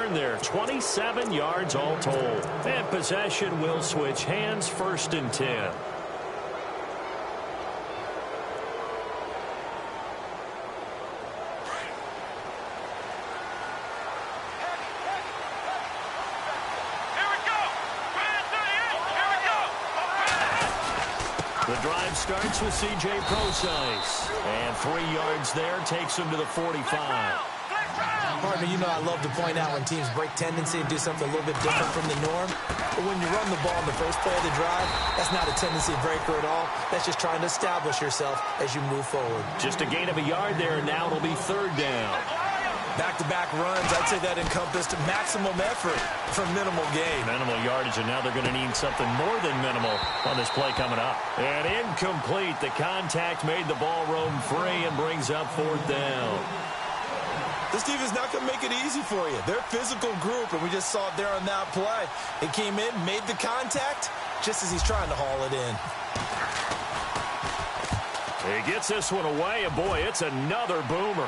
return there. 27 yards all told. And possession will switch hands, 1st and 10. The drive starts with C.J. Procise. And 3 yards there takes him to the 45. Partner, you know I love to point out when teams break tendency and do something a little bit different from the norm. But when you run the ball in the first play of the drive, that's not a tendency breaker at all. That's just trying to establish yourself as you move forward. Just a gain of a yard there, and now it'll be 3rd down. Back-to-back runs, I'd say that encompassed maximum effort for minimal gain. Minimal yardage, and now they're going to need something more than minimal on this play coming up. And incomplete. The contact made the ball roam free and brings up 4th down. This team is not going to make it easy for you. They're a physical group, and we just saw it there on that play. They came in, made the contact, just as he's trying to haul it in. He gets this one away, and boy, it's another boomer.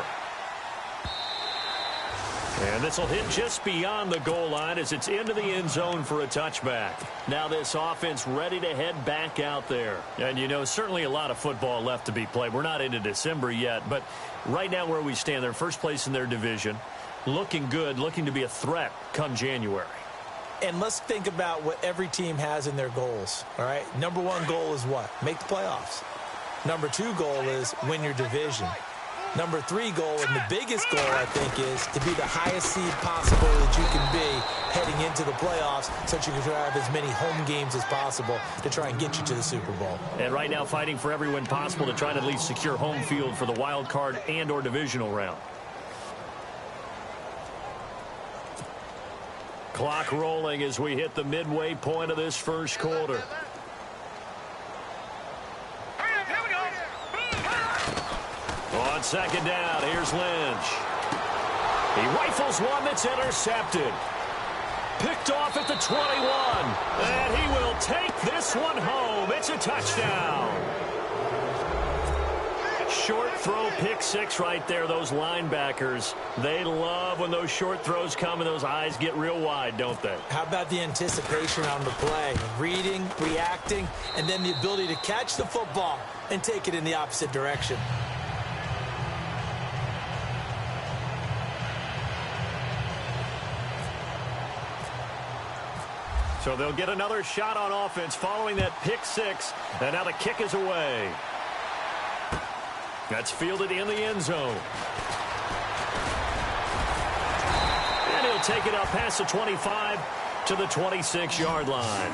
And this will hit just beyond the goal line as it's into the end zone for a touchback. Now this offense ready to head back out there. And, you know, certainly a lot of football left to be played. We're not into December yet, but right now where we stand, they're first place in their division. Looking good, looking to be a threat come January. And let's think about what every team has in their goals, all right? Number 1 goal is what? Make the playoffs. Number 2 goal is win your division. Number 3 goal, and the biggest goal, I think, is to be the highest seed possible that you can be heading into the playoffs so that you can have as many home games as possible to try and get you to the Super Bowl. And right now fighting for every win possible to try to at least secure home field for the wild card and or divisional round. Clock rolling as we hit the midway point of this first quarter. On 2nd down, here's Lynch. He rifles one that's intercepted. Picked off at the 21. And he will take this one home. It's a touchdown. Short throw, pick 6 right there. Those linebackers, they love when those short throws come and those eyes get real wide, don't they? How about the anticipation on the play? Reading, reacting, and then the ability to catch the football and take it in the opposite direction. So they'll get another shot on offense following that pick 6. And now the kick is away. That's fielded in the end zone. And he'll take it up past the 25 to the 26-yard line.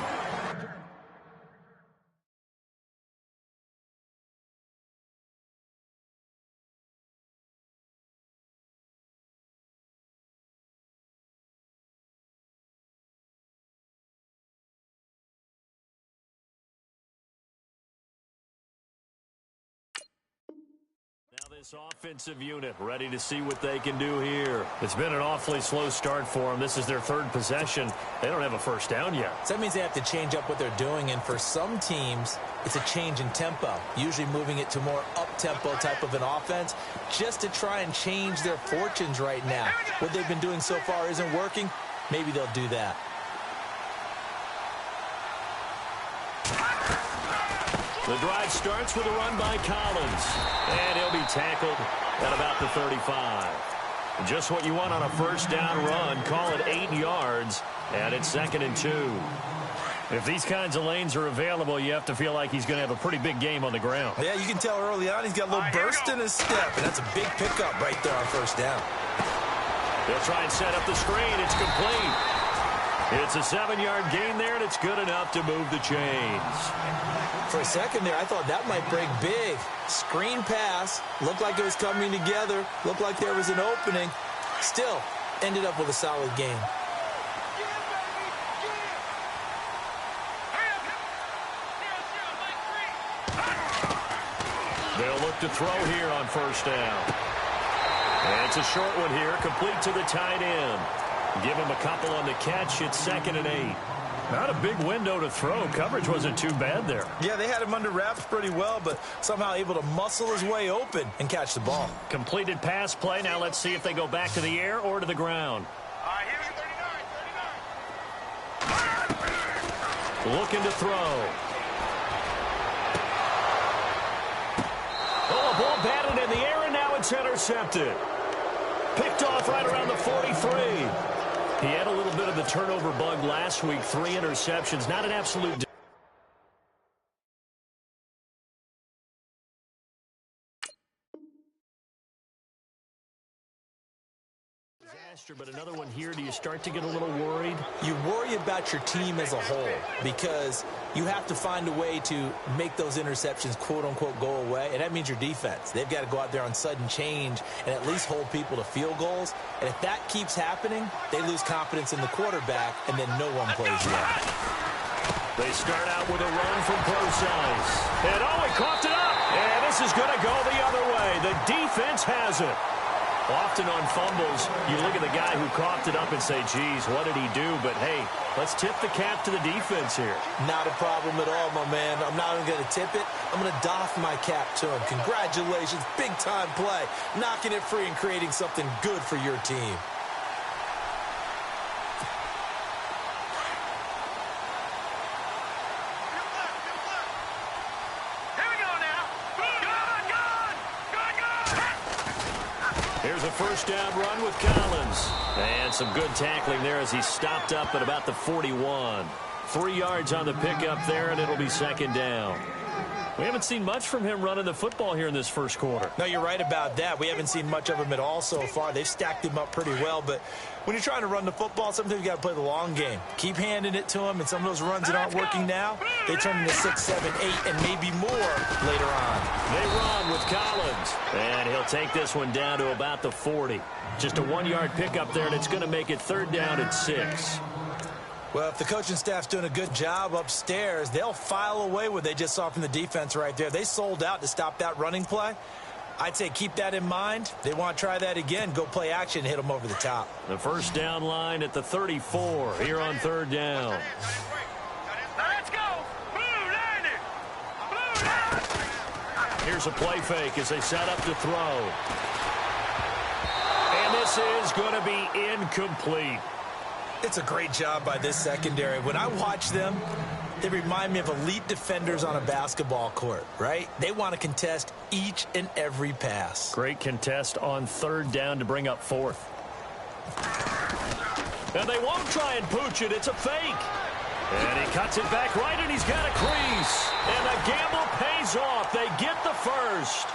This offensive unit ready to see what they can do here. It's been an awfully slow start for them. This is their 3rd possession. They don't have a first down yet. So that means they have to change up what they're doing, and for some teams, it's a change in tempo, usually moving it to more up-tempo type of an offense just to try and change their fortunes right now. What they've been doing so far isn't working. Maybe they'll do that. The drive starts with a run by Collins. And he'll be tackled at about the 35. Just what you want on a first down run. Call it 8 yards. And it's 2nd and 2. If these kinds of lanes are available, you have to feel like he's going to have a pretty big game on the ground. Yeah, you can tell early on he's got a little burst in his step. And that's a big pickup right there on first down. They'll try and set up the screen. It's complete. It's a 7-yard gain there, and it's good enough to move the chains. For a second there, I thought that might break big. Screen pass. Looked like it was coming together. Looked like there was an opening. Still, ended up with a solid game. They'll look to throw here on first down. And it's a short one here, complete to the tight end. Give him a couple on the catch. It's 2nd and 8. Not a big window to throw. Coverage wasn't too bad there. Yeah, they had him under wraps pretty well, but somehow able to muscle his way open and catch the ball. Completed pass play. Now let's see if they go back to the air or to the ground. All right, here we go. Looking to throw. Oh, a ball batted in the air, and now it's intercepted. Picked off right around the 43. He had a little bit of the turnover bug last week. 3 interceptions. Not an absolute disaster, but another one here. Do you start to get a little worried? You worry about your team as a whole because you have to find a way to make those interceptions, quote-unquote, go away, and that means your defense. They've got to go out there on sudden change and at least hold people to field goals, and if that keeps happening, they lose confidence in the quarterback, and then no one plays well. They start out with a run from close ice. And, he coughed it up. And this is going to go the other way. The defense has it. Often on fumbles, you look at the guy who coughed it up and say, geez, what did he do? But, hey, let's tip the cap to the defense here. Not a problem at all, my man. I'm not even going to tip it. I'm going to doff my cap to him. Congratulations, big-time play. Knocking it free and creating something good for your team. Here's a first down run with Collins. And some good tackling there as he stopped up at about the 41. 3 yards on the pickup there, and it'll be second down. We haven't seen much from him running the football here in this first quarter. No, you're right about that. We haven't seen much of him at all so far. They've stacked him up pretty well, but when you're trying to run the football, sometimes you got to play the long game. Keep handing it to him, and some of those runs that aren't working now, they turn into 6, 7, 8, and maybe more later on. They run with Collins, and he'll take this one down to about the 40. Just a 1-yard pickup there, and it's going to make it third down at 6. Well, if the coaching staff's doing a good job upstairs, they'll file away what they just saw from the defense right there. They sold out to stop that running play. I'd say keep that in mind. They want to try that again. Go play action and hit them over the top. The first down line at the 34 here on third down. Let's go. Blue line it. Blue line. Here's a play fake as they set up to throw. And this is going to be incomplete. It's a great job by this secondary. When I watch them, they remind me of elite defenders on a basketball court, right? They want to contest each and every pass. Great contest on third down to bring up fourth. And they won't try and pooch it. It's a fake. And he cuts it back right, and he's got a crease. And the gamble pays off. They get the first.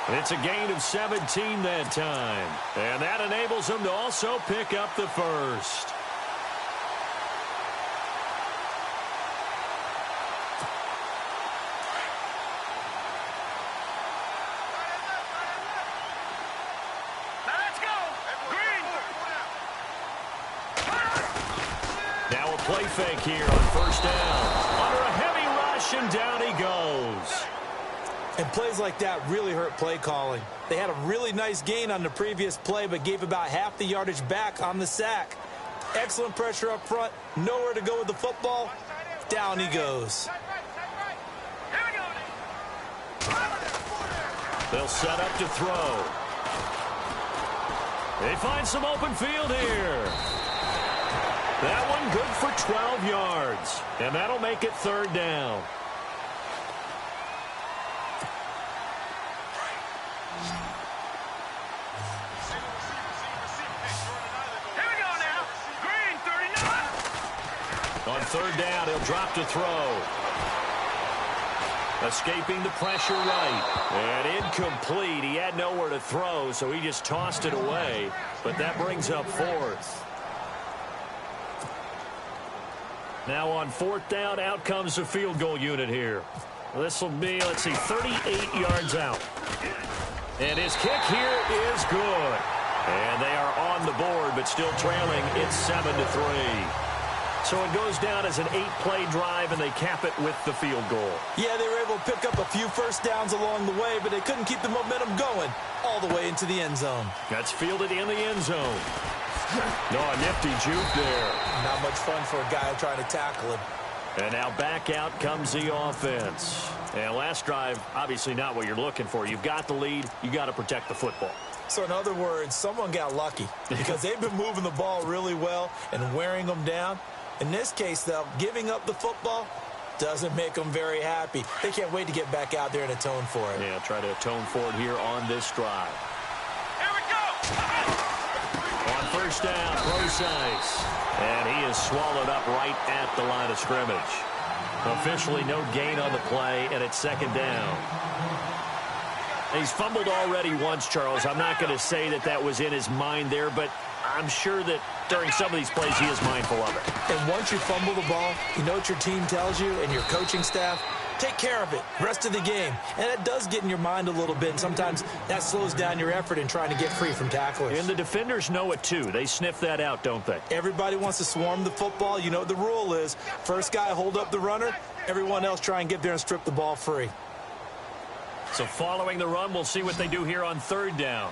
It's a gain of 17 that time. And that enables them to also pick up the first. Play fake here on first down. Under a heavy rush, and down he goes. And plays like that really hurt play calling. They had a really nice gain on the previous play, but gave about half the yardage back on the sack. Excellent pressure up front. Nowhere to go with the football. Down he goes. They'll set up to throw. They find some open field here. That one good for 12 yards. And that'll make it third down. Here we go now. Green, 39. On third down, he'll drop to throw. Escaping the pressure right. And incomplete. He had nowhere to throw, so he just tossed it away. But that brings up fourth. Now on fourth down, out comes the field goal unit here. This will be, let's see, 38 yards out. And his kick here is good. And they are on the board, but still trailing. It's 7-3. So it goes down as an 8-play drive, and they cap it with the field goal. Yeah, they were able to pick up a few first downs along the way, but they couldn't keep the momentum going all the way into the end zone. That's fielded in the end zone. No, a nifty juke there. Not much fun for a guy trying to tackle him. And now back out comes the offense. And last drive, obviously not what you're looking for. You've got the lead. You got to protect the football. So in other words, someone got lucky because they've been moving the ball really well and wearing them down. In this case, though, giving up the football, Doesn't make them very happy. They can't wait to get back out there and atone for it. Yeah, try to atone for it here on this drive. Here we go. On first down, Procise. And he is swallowed up right at the line of scrimmage. Officially no gain on the play, and it's second down. He's fumbled already once, Charles. I'm not going to say that that was in his mind there, but I'm sure that during some of these plays he is mindful of it. And once you fumble the ball, you know what your team tells you and your coaching staff? Take care of it rest of the game. And it does get in your mind a little bit, and sometimes that slows down your effort in trying to get free from tacklers. And the defenders know it, too. They sniff that out, don't they? Everybody wants to swarm the football. You know what the rule is. First guy hold up the runner. Everyone else try and get there and strip the ball free. So following the run, we'll see what they do here on third down.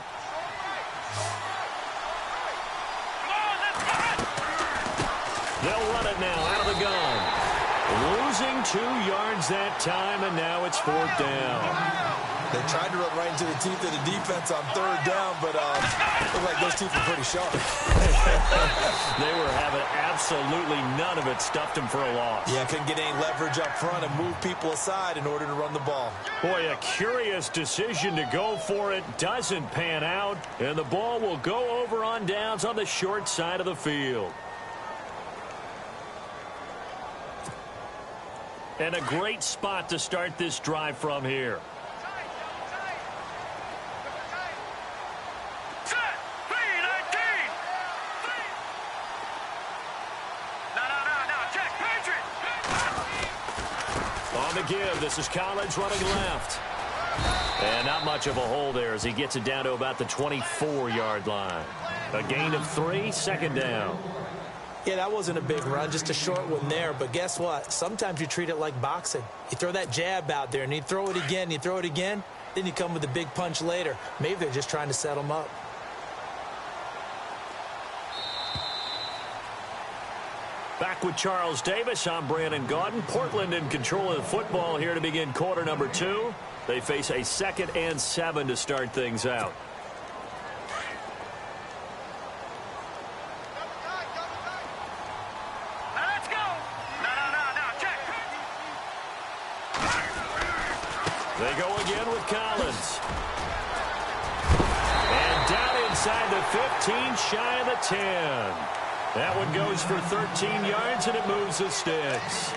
They'll run it now out of the gun. Losing 2 yards that time, and now it's fourth down. They tried to run right into the teeth of the defense on third down, but looked like those teeth were pretty sharp. They were having absolutely none of it. Stuffed him for a loss. Yeah, couldn't get any leverage up front and move people aside in order to run the ball. Boy, a curious decision to go for it. Doesn't pan out, and the ball will go over on downs on the short side of the field. And a great spot to start this drive from here. Set. 3-19. No. Check. Patriot. On the give, this is Collins running left. And not much of a hole there as he gets it down to about the 24-yard line. A gain of 3, second down. Yeah, that wasn't a big run, just a short one there. But guess what? Sometimes you treat it like boxing. You throw that jab out there, and you throw it again, then you come with a big punch later. Maybe they're just trying to set them up. Back with Charles Davis, I'm Brandon Gaudin. Portland in control of the football here to begin quarter number 2. They face a 2nd and 7 to start things out. They go again with Collins. And down inside the 15, shy of the 10. That one goes for 13 yards, and it moves the sticks.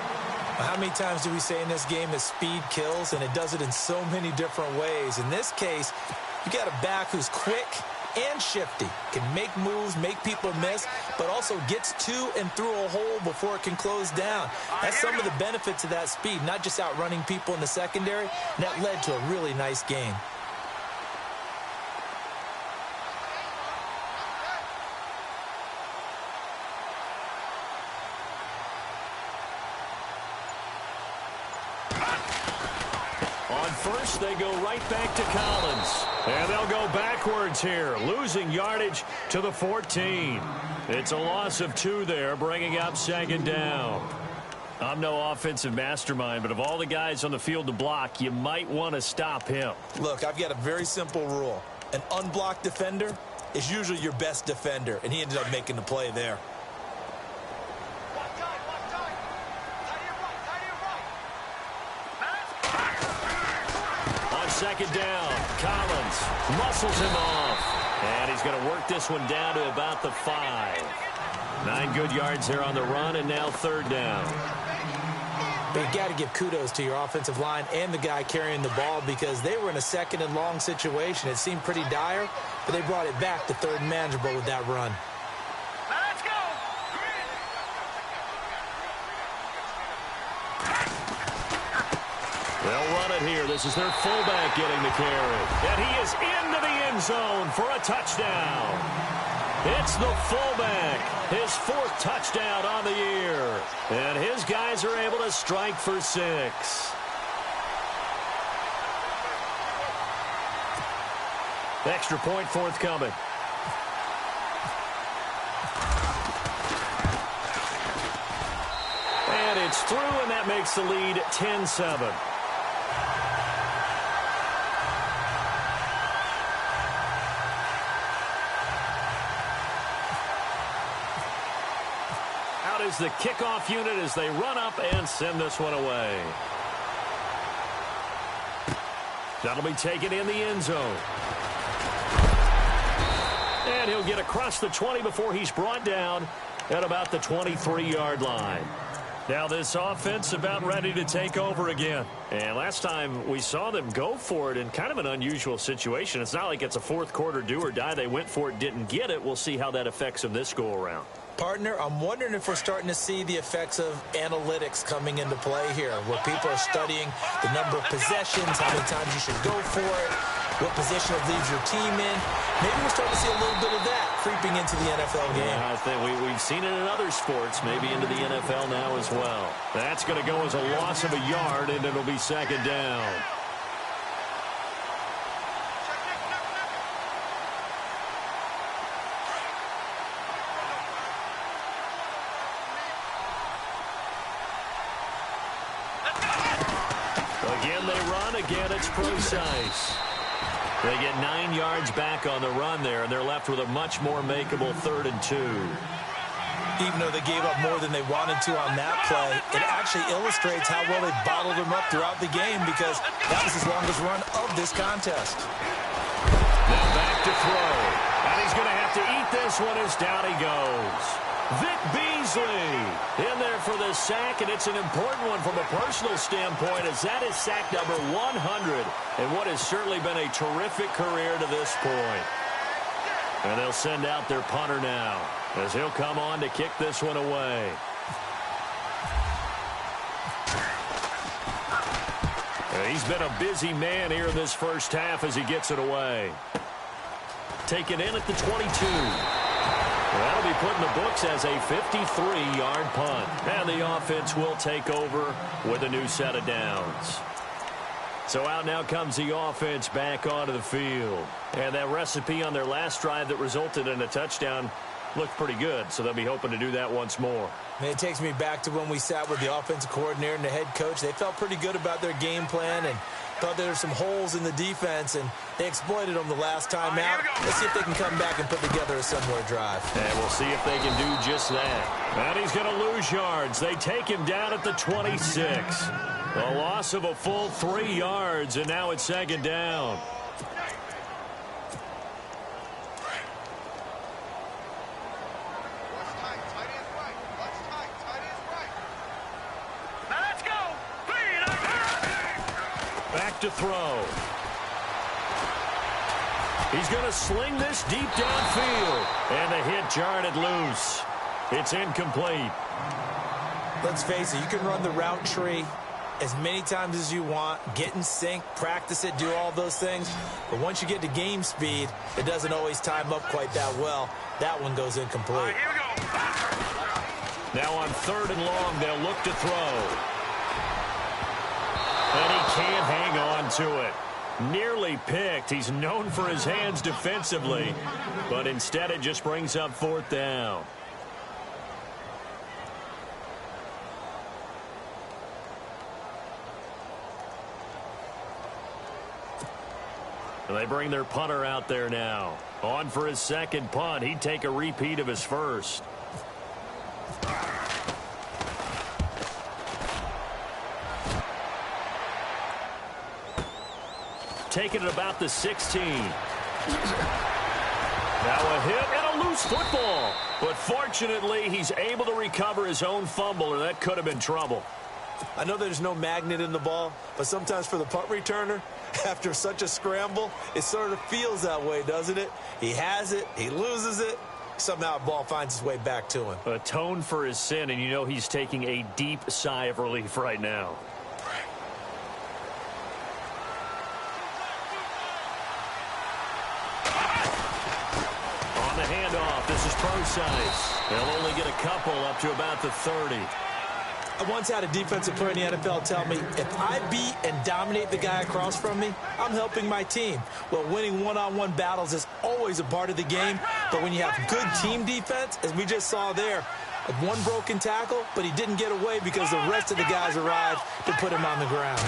How many times do we say in this game that speed kills, and it does it in so many different ways? In this case, you got a back who's quick and shifty, can make moves, make people miss, but also gets to and through a hole before it can close down. That's some of the benefits of that speed, not just outrunning people in the secondary, and that led to a really nice game. On first, they go right back to Collins. And they'll go backwards here, losing yardage to the 14. It's a loss of 2 there, bringing up second down. I'm no offensive mastermind, but of all the guys on the field to block, you might want to stop him. Look, I've got a very simple rule. An unblocked defender is usually your best defender, and he ended up making the play there. Second down, Collins muscles him off, and he's going to work this one down to about the 5. 9 good yards there on the run, and now third down. But you got to give kudos to your offensive line and the guy carrying the ball, because they were in a 2nd and long situation. It seemed pretty dire, but they brought it back to 3rd and manageable with that run. Let's go. They'll run it here. This is their fullback getting the carry. And he is into the end zone for a touchdown. It's the fullback, his 4th touchdown on the year. And his guys are able to strike for 6. Extra point forthcoming. And it's through, and that makes the lead 10-7. is the kickoff unit as they run up and send this one away. That'll be taken in the end zone. And he'll get across the 20 before he's brought down at about the 23-yard line. Now this offense about ready to take over again. And last time we saw them go for it in kind of an unusual situation. It's not like it's a fourth quarter do or die. They went for it, didn't get it. We'll see how that affects them this go-around. Partner, I'm wondering if we're starting to see the effects of analytics coming into play here, where people are studying the number of possessions, how many times you should go for it, what position it leaves your team in. Maybe we're starting to see a little bit of that creeping into the NFL game. Yeah, I think we've seen it in other sports, maybe into the NFL now as well. That's going to go as a loss of a yard, and it'll be second down. Again, they run. Again, it's precise. They get 9 yards back on the run there, and they're left with a much more makeable 3rd and 2. Even though they gave up more than they wanted to on that play, it actually illustrates how well they bottled them up throughout the game, because that was his longest run of this contest. Now back to throw. And he's going to have to eat this one as down he goes. Vic Beasley in there for the sack, and it's an important one from a personal standpoint, as that is sack number 100 in what has certainly been a terrific career to this point. And they'll send out their punter now, as he'll come on to kick this one away. And he's been a busy man here in this first half as he gets it away. Taken in at the 22. That'll be put in the books as a 53-yard punt. And the offense will take over with a new set of downs. So out now comes the offense back onto the field. And that recipe on their last drive that resulted in a touchdown looked pretty good. So they'll be hoping to do that once more. And it takes me back to when we sat with the offensive coordinator and the head coach. They felt pretty good about their game plan and thought there were some holes in the defense, and they exploited them the last time out. Let's see if they can come back and put together a similar drive. And we'll see if they can do just that. And he's going to lose yards. They take him down at the 26. A loss of a full 3 yards, and now it's second down. Back to throw. He's going to sling this deep downfield. And the hit jarred it loose. It's incomplete. Let's face it, you can run the route tree as many times as you want, get in sync, practice it, do all those things. But once you get to game speed, it doesn't always time up quite that well. That one goes incomplete. All right, here we go. Now on 3rd and long, they'll look to throw. And he can't hang on to it. Nearly picked. He's known for his hands defensively, but instead it just brings up 4th down. And they bring their punter out there now. On for his second punt. He'd take a repeat of his first. Taking it about the 16. Now a hit and a loose football. But fortunately, he's able to recover his own fumble, or that could have been trouble. I know there's no magnet in the ball, but sometimes for the punt returner, after such a scramble, it sort of feels that way, doesn't it? He has it, he loses it, somehow the ball finds its way back to him. Atone for his sin, and you know he's taking a deep sigh of relief right now. On the handoff, this is precise. They'll only get a couple up to about the 30. I once had a defensive player in the NFL tell me, if I beat and dominate the guy across from me, I'm helping my team. Well, winning one-on-one battles is always a part of the game, but when you have good team defense, as we just saw there, one broken tackle, but he didn't get away because the rest of the guys arrived to put him on the ground.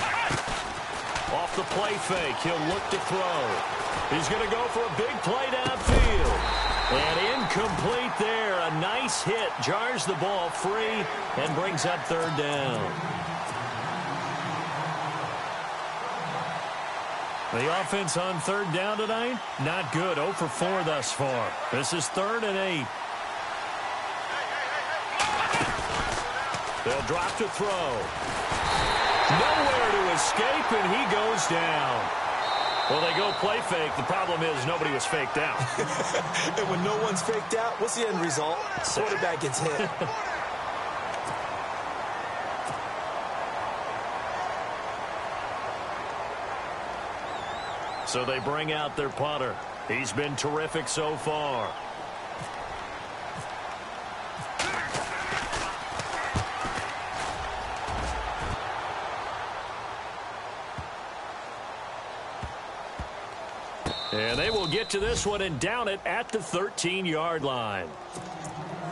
Off the play fake, he'll look to throw. He's going to go for a big play downfield. And incomplete there. A nice hit. Jars the ball free and brings up third down. The offense on third down tonight, not good. 0 for 4 thus far. This is 3rd and 8. They'll drop to throw. Nowhere to escape, and he goes down. Well, they go play fake. The problem is nobody was faked out. And when no one's faked out, what's the end result? Quarterback gets hit. So they bring out their punter. He's been terrific so far. And they will get to this one and down it at the 13-yard line.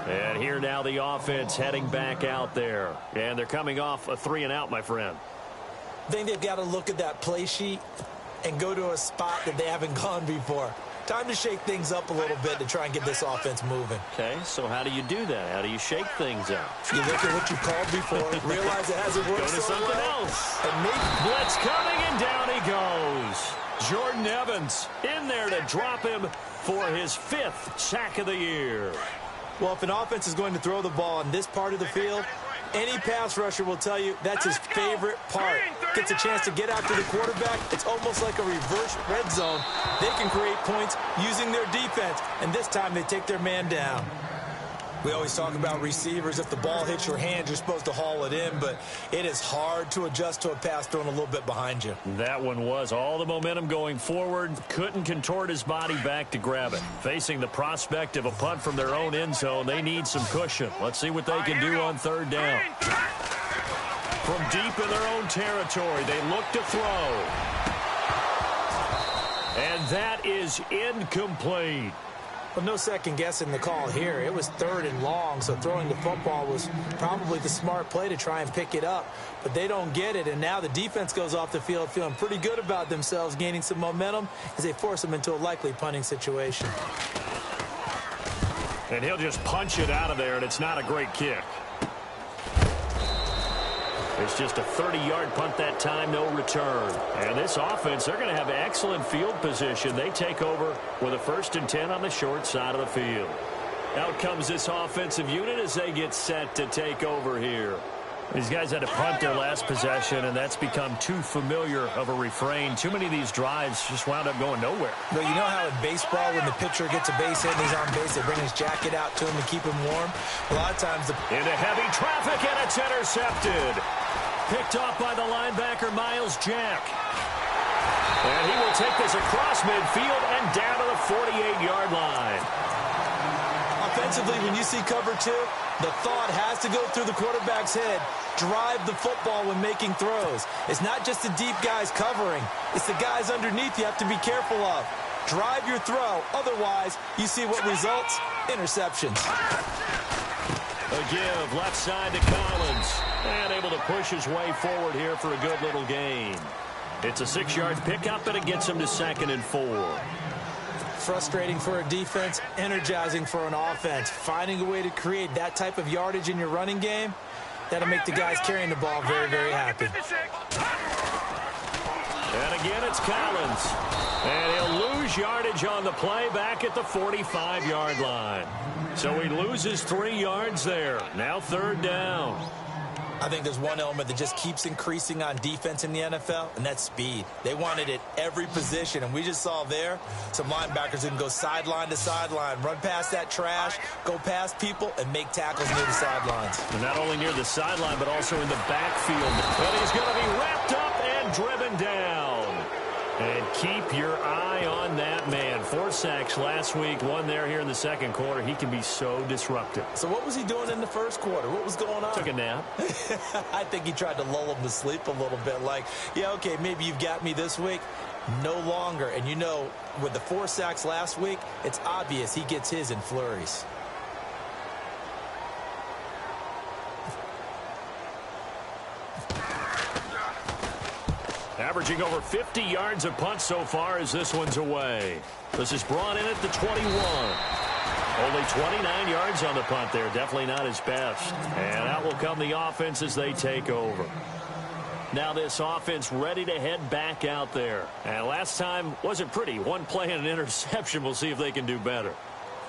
And here now the offense heading back out there. And they're coming off a 3-and-out, my friend. I think they've got to look at that play sheet and go to a spot that they haven't gone before. Time to shake things up a little bit to try and get this offense moving. Okay, so how do you do that? How do you shake things up? You look at what you called before, realize it hasn't worked Go to so something well, else. and maybe Blitz coming, and down he goes. Jordan Evans in there to drop him for his 5th sack of the year. well, if an offense is going to throw the ball in this part of the field, any pass rusher will tell you that's his favorite part. Gets a chance to get after the quarterback. It's almost like a reverse red zone. They can create points using their defense, and this time they take their man down. We always talk about receivers. If the ball hits your hand, you're supposed to haul it in, but it is hard to adjust to a pass thrown a little bit behind you. That one was all the momentum going forward. Couldn't contort his body back to grab it. Facing the prospect of a punt from their own end zone, they need some cushion. Let's see what they can do on third down. From deep in their own territory, they look to throw. And that is incomplete. Well, no second guessing the call here. It was 3rd and long, so throwing the football was probably the smart play to try and pick it up. But they don't get it, and now the defense goes off the field feeling pretty good about themselves, gaining some momentum as they force them into a likely punting situation. And he'll just punch it out of there, and it's not a great kick. It's just a 30-yard punt that time, no return. And this offense, they're going to have excellent field position. They take over with a 1st and 10 on the short side of the field. Out comes this offensive unit as they get set to take over here. These guys had to punt their last possession, and that's become too familiar of a refrain. Too many of these drives just wound up going nowhere. Well, you know how in baseball, when the pitcher gets a base hit and he's on base, they bring his jacket out to him to keep him warm? A lot of times into heavy traffic, and it's intercepted. Picked off by the linebacker, Miles Jack. And he will take this across midfield and down to the 48-yard line. Offensively, when you see cover 2, the thought has to go through the quarterback's head. Drive the football when making throws. It's not just the deep guys covering. It's the guys underneath you have to be careful of. Drive your throw. Otherwise, you see what results? Interceptions. A give left side to Collins. And able to push his way forward here for a good little gain. It's a 6-yard pickup, and it gets him to 2nd and 4. Frustrating for a defense, energizing for an offense. Finding a way to create that type of yardage in your running game, that'll make the guys carrying the ball very, very happy. And again, it's Collins. And he'll lose yardage on the play back at the 45-yard line. So he loses 3 yards there. Now 3rd down. I think there's one element that just keeps increasing on defense in the NFL, and that's speed. They want it at every position, and we just saw there some linebackers who can go sideline to sideline, run past that trash, go past people, and make tackles near the sidelines. And not only near the sideline, but also in the backfield. But he's going to be wrapped up and driven down. And keep your eye on that man. 4 sacks last week, 1 there here in the 2nd quarter. He can be so disruptive. So what was he doing in the 1st quarter? What was going on? Took a nap. I think he tried to lull him to sleep a little bit. Like, yeah, okay, maybe you've got me this week. No longer. And you know, with the 4 sacks last week, it's obvious he gets his in flurries. Averaging over 50 yards of punt so far as this one's away. This is brought in at the 21. Only 29 yards on the punt there. Definitely not his best. And out will come the offense as they take over. Now this offense ready to head back out there. And last time wasn't pretty. One play and an interception. We'll see if they can do better.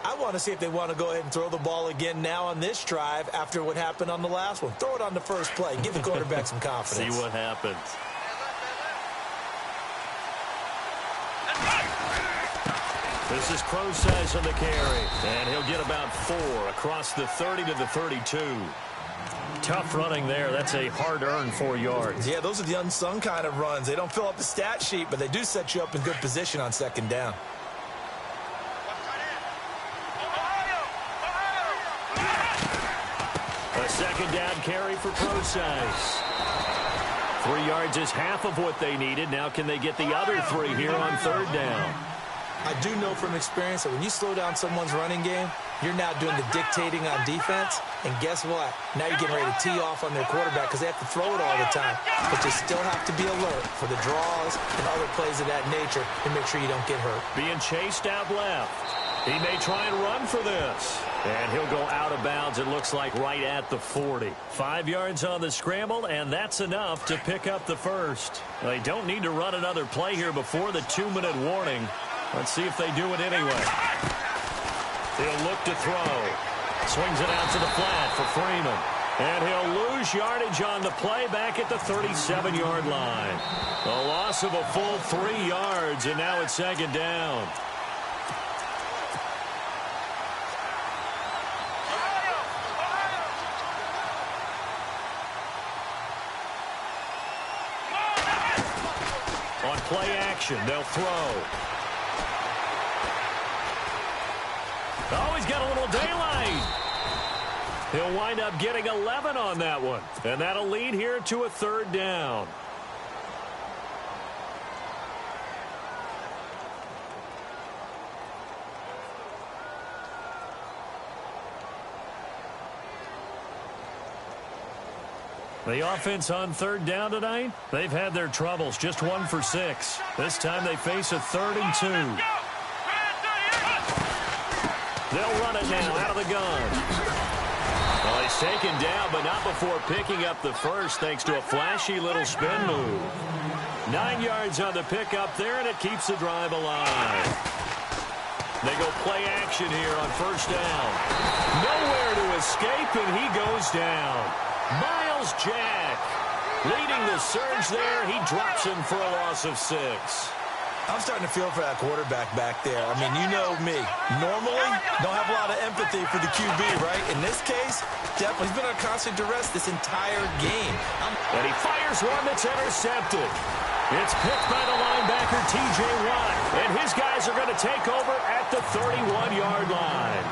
I want to see if they want to go ahead and throw the ball again now on this drive after what happened on the last one. Throw it on the first play. Give the quarterback some confidence. See what happens. This is Crosize on the carry, and he'll get about 4 across the 30 to the 32. Tough running there. That's a hard-earned 4 yards. Yeah, those are the unsung kind of runs. They don't fill up the stat sheet, but they do set you up in good position on second down. A second down carry for Crosize. 3 yards is half of what they needed. Now can they get the other 3 here on third down? I do know from experience that when you slow down someone's running game, you're now doing the dictating on defense. And guess what? Now you're getting ready to tee off on their quarterback because they have to throw it all the time. But you still have to be alert for the draws and other plays of that nature and make sure you don't get hurt. Being chased out left. He may try and run for this. And he'll go out of bounds, it looks like, right at the 40. 5 yards on the scramble, and that's enough to pick up the first. They don't need to run another play here before the 2-minute warning. Let's see if they do it anyway. He'll look to throw. Swings it out to the flat for Freeman. And he'll lose yardage on the play back at the 37-yard line. A loss of a full 3 yards, and now it's second down. On play action, they'll throw. Oh, he's got a little daylight. He'll wind up getting 11 on that one. And that'll lead here to a third down. The offense on third down tonight, they've had their troubles. Just 1 for 6. This time they face a 3rd and 2. They'll run it now out of the gun. Well, he's taken down, but not before picking up the first thanks to a flashy little spin move. 9 yards on the pickup there, and it keeps the drive alive. They go play action here on first down. Nowhere to escape, and he goes down. Miles Jack leading the surge there. He drops him for a loss of 6. I'm starting to feel for that quarterback back there. I mean, you know me. Normally, don't have a lot of empathy for the QB, right? In this case, definitely he's been on constant duress this entire game. And he fires one that's intercepted. It's picked by the linebacker, T.J. Watt. And his guys are going to take over at the 31-yard line.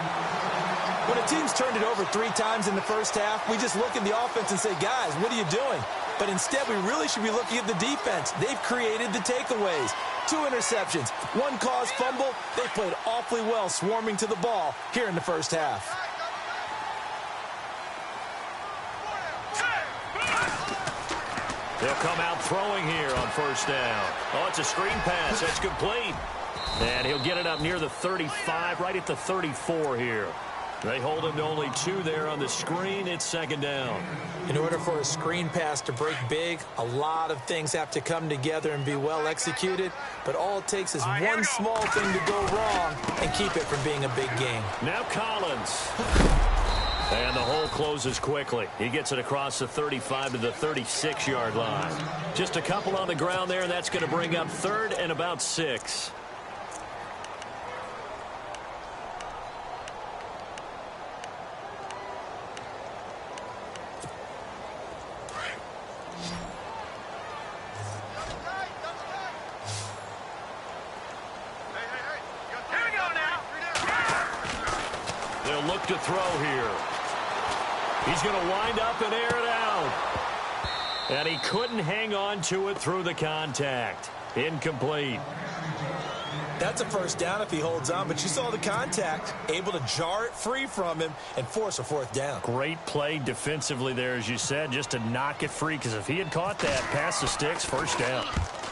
When a team's turned it over 3 times in the first half, we just look at the offense and say, guys, what are you doing? But instead, we really should be looking at the defense. They've created the takeaways. 2 interceptions, 1 caused fumble. They played awfully well swarming to the ball here in the first half. They'll come out throwing here on first down. Oh, it's a screen pass. That's complete. And he'll get it up near the 35, right at the 34 here. They hold him to only 2 there on the screen. It's second down. In order for a screen pass to break big, a lot of things have to come together and be well executed. But all it takes is one small thing to go wrong and keep it from being a big game. Now Collins. And the hole closes quickly. He gets it across the 35 to the 36-yard line. Just a couple on the ground there, and that's going to bring up 3rd and about 6. They'll look to throw here. He's going to wind up and air it out. And he couldn't hang on to it through the contact. Incomplete. That's a first down if he holds on, but you saw the contact, able to jar it free from him and force a 4th down. Great play defensively there, as you said, just to knock it free, because if he had caught that, past the sticks, first down.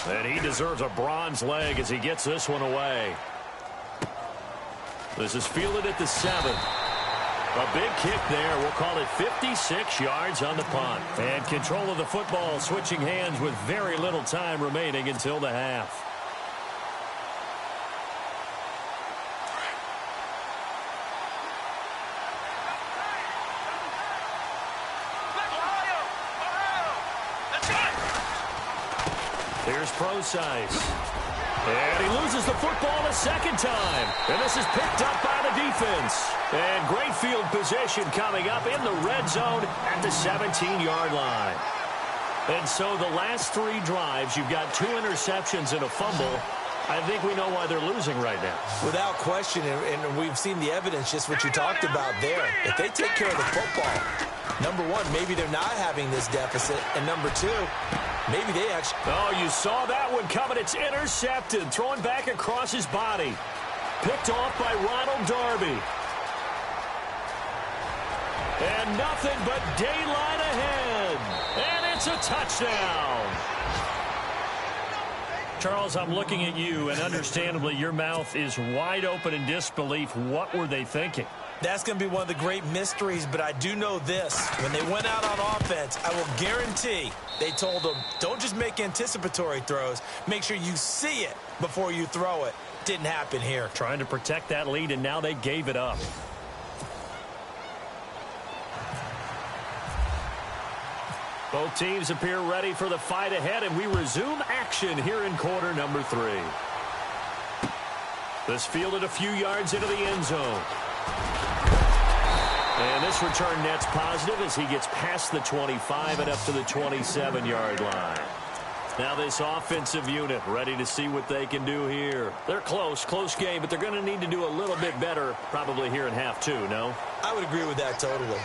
And he deserves a bronze leg as he gets this one away. This is fielded at the 7. A big kick there. We'll call it 56 yards on the punt. And control of the football switching hands with very little time remaining until the half. Here's Procise. And he loses the football a second time. And this is picked up by the defense. And great field position coming up in the red zone at the 17-yard line. And so the last 3 drives, you've got 2 interceptions and a fumble. I think we know why they're losing right now. Without question, and we've seen the evidence, just what you talked about there. If they take care of the football, number one, maybe they're not having this deficit. And number 2, maybe they actually... Oh, you saw that one coming. It's intercepted. Throwing back across his body. Picked off by Ronald Darby. And nothing but daylight ahead. And it's a touchdown. Charles, I'm looking at you, and understandably, your mouth is wide open in disbelief. What were they thinking? That's going to be one of the great mysteries, but I do know this. When they went out on offense, I will guarantee they told them, don't just make anticipatory throws. Make sure you see it before you throw it. Didn't happen here. Trying to protect that lead, and now they gave it up. Both teams appear ready for the fight ahead, and we resume action here in quarter number 3. This fielded a few yards into the end zone. And this return net's positive as he gets past the 25 and up to the 27-yard line. Now this offensive unit ready to see what they can do here. They're close game, but they're going to need to do a little bit better probably here in half 2, no? I would agree with that totally.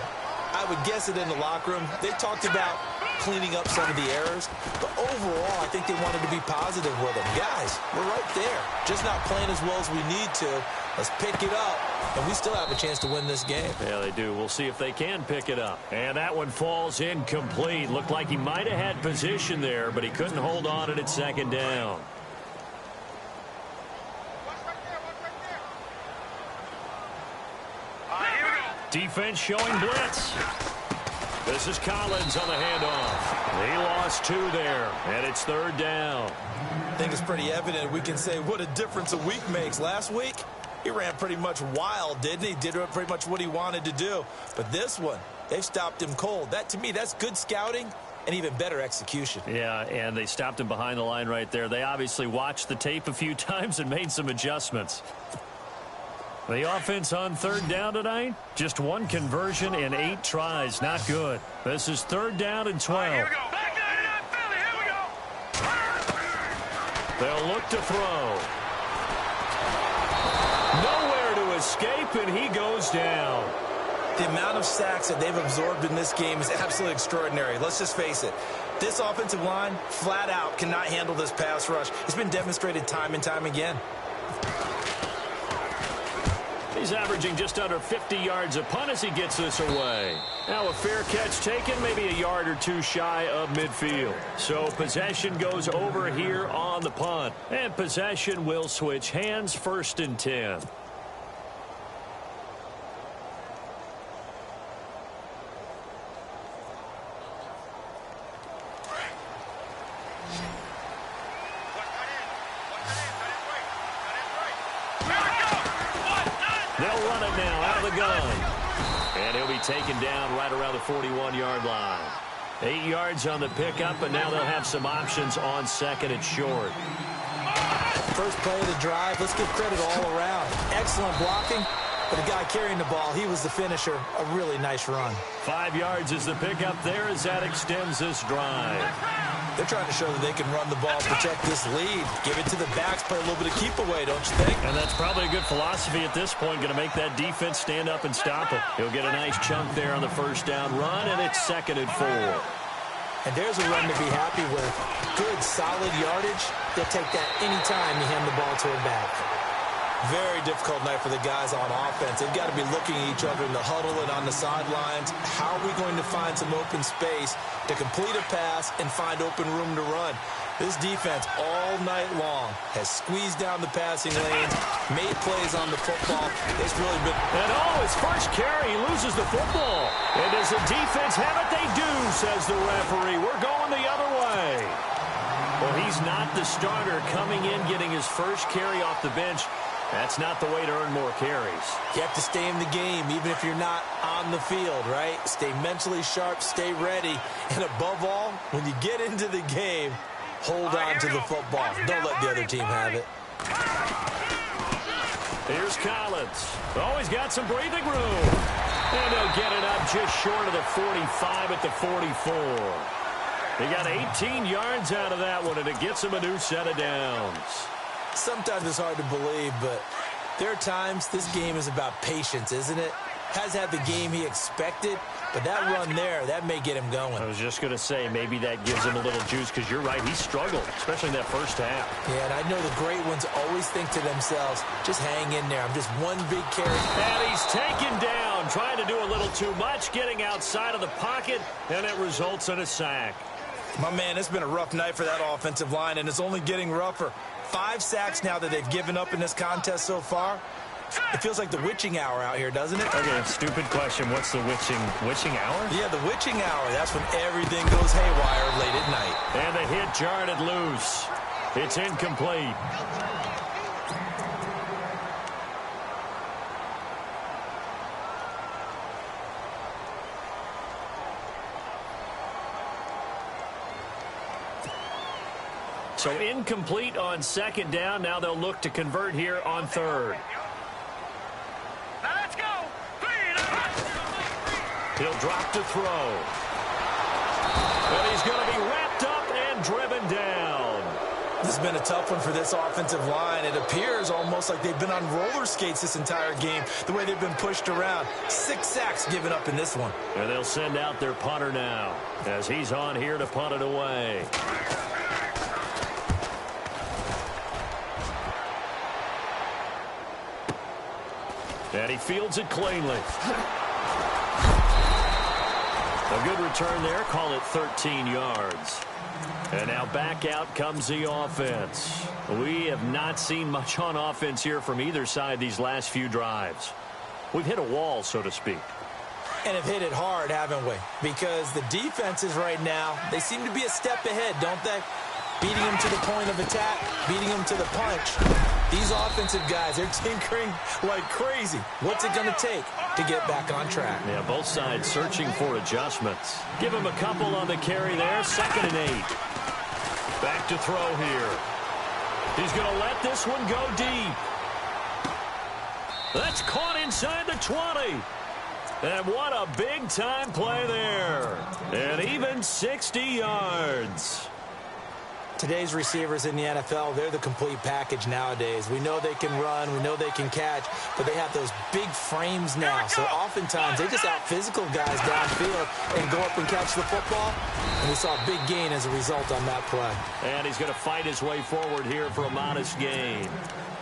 I would guess it in the locker room. They talked about cleaning up some of the errors, but overall, I think they wanted to be positive with them. Guys, we're right there. Just not playing as well as we need to. Let's pick it up, and we still have a chance to win this game. Yeah, they do. We'll see if they can pick it up. And that one falls incomplete. Looked like he might have had position there, but he couldn't hold on at second down. Defense showing blitz. This is Collins on the handoff. He lost 2 there, and it's 3rd down. I think it's pretty evident. We can say what a difference a week makes. Last week, he ran pretty much wild, didn't he? Did pretty much what he wanted to do. But this one, they've stopped him cold. That, to me, that's good scouting and even better execution. Yeah, and they stopped him behind the line right there. They obviously watched the tape a few times and made some adjustments. The offense on 3rd down tonight, just 1 conversion in 8 tries. Not good. This is 3rd down and 12. Here we go. Back down, Philly. Here we go. They'll look to throw. Nowhere to escape, and he goes down. The amount of sacks that they've absorbed in this game is absolutely extraordinary. Let's just face it. This offensive line, flat out, cannot handle this pass rush. It's been demonstrated time and time again. He's averaging just under 50 yards a punt as he gets this away. Now a fair catch taken, maybe a yard or 2 shy of midfield. So possession goes over here on the punt. And possession will switch hands, 1st and 10. They'll run it now out of the gun. And he'll be taken down right around the 41-yard line. 8 yards on the pickup, and now they'll have some options on 2nd and short. First play of the drive, let's give credit all around. Excellent blocking, but the guy carrying the ball, he was the finisher. A really nice run. 5 yards is the pickup there as that extends this drive. They're trying to show that they can run the ball, protect this lead. Give it to the backs, play a little bit of keep away, don't you think? And that's probably a good philosophy at this point, going to make that defense stand up and stop it. He'll get a nice chunk there on the 1st down run, and it's 2nd and 4. And there's a run to be happy with. Good, solid yardage. They'll take that any time you hand the ball to a back. Very difficult night for the guys on offense. They've got to be looking at each other in the huddle and on the sidelines. How are we going to find some open space to complete a pass and find open room to run? This defense all night long has squeezed down the passing lanes, made plays on the football. It's really been... And his first carry, he loses the football. And does the defense have it? They do, says the referee. We're going the other way. Well, he's not the starter coming in, getting his first carry off the bench. That's not the way to earn more carries. You have to stay in the game, even if you're not on the field, right? Stay mentally sharp, stay ready. And above all, when you get into the game, hold on to the football. Don't let the other team have it. Here's Collins. Oh, he's got some breathing room. And they'll get it up just short of the 45 at the 44. He got 18 yards out of that one, and it gets him a new set of downs. Sometimes it's hard to believe, but there are times this game is about patience, isn't it? Has had the game he expected, but that run there, that may get him going. I was just going to say, maybe that gives him a little juice, because you're right, he struggled, especially in that first half. Yeah, and I know the great ones always think to themselves, just hang in there. I'm just one big carry. And he's taken down, trying to do a little too much, getting outside of the pocket, and it results in a sack. My man, it's been a rough night for that offensive line, and it's only getting rougher. 5 sacks now that they've given up in this contest so far. It feels like the witching hour out here, doesn't it? Okay, stupid question. What's the witching hour? Yeah, the witching hour. That's when everything goes haywire late at night. And the hit jarred it loose. It's incomplete. So incomplete on second down. Now they'll look to convert here on third. Now let's go. He'll drop to throw. And he's going to be wrapped up and driven down. This has been a tough one for this offensive line. It appears almost like they've been on roller skates this entire game, the way they've been pushed around. 6 sacks given up in this one. And they'll send out their punter now as he's on here to punt it away. And he fields it cleanly. A good return there. Call it 13 yards. And now back out comes the offense. We have not seen much on offense here from either side these last few drives. We've hit a wall, so to speak. And have hit it hard, haven't we? Because the defenses right now, they seem to be a step ahead, don't they? Beating them to the point of attack, beating them to the punch. These offensive guys, they're tinkering like crazy. What's it going to take to get back on track? Yeah, both sides searching for adjustments. Give him a couple on the carry there. 2nd and 8. Back to throw here. He's going to let this one go deep. That's caught inside the 20. And what a big-time play there. And even 60 yards. Today's receivers in the NFL, they're the complete package nowadays. We know they can run, we know they can catch, but they have those big frames now. So oftentimes they just out-physical guys downfield and go up and catch the football. And we saw a big gain as a result on that play. And he's going to fight his way forward here for a modest gain.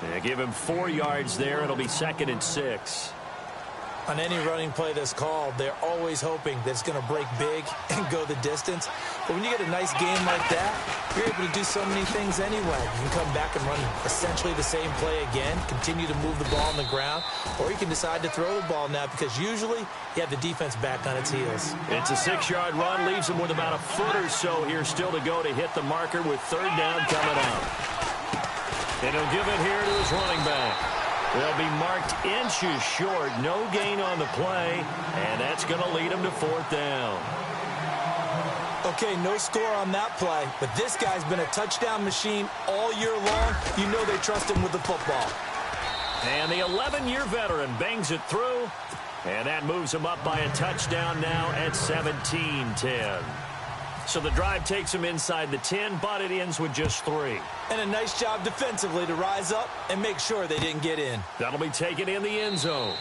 Yeah, give him 4 yards there. It'll be 2nd and 6. On any running play that's called, they're always hoping that it's going to break big and go the distance. But when you get a nice game like that, you're able to do so many things anyway. You can come back and run essentially the same play again, continue to move the ball on the ground, or you can decide to throw the ball now because usually you have the defense back on its heels. It's a 6-yard run, leaves him with about a foot or so here still to go to hit the marker with 3rd down coming up. And he'll give it here to his running back. They'll be marked inches short. No gain on the play, and that's going to lead him to 4th down. Okay, no score on that play, but this guy's been a touchdown machine all year long. You know they trust him with the football. And the 11-year veteran bangs it through, and that moves him up by a touchdown now at 17-10. So the drive takes him inside the 10, but it ends with just 3. And a nice job defensively to rise up and make sure they didn't get in. That'll be taken in the end zone.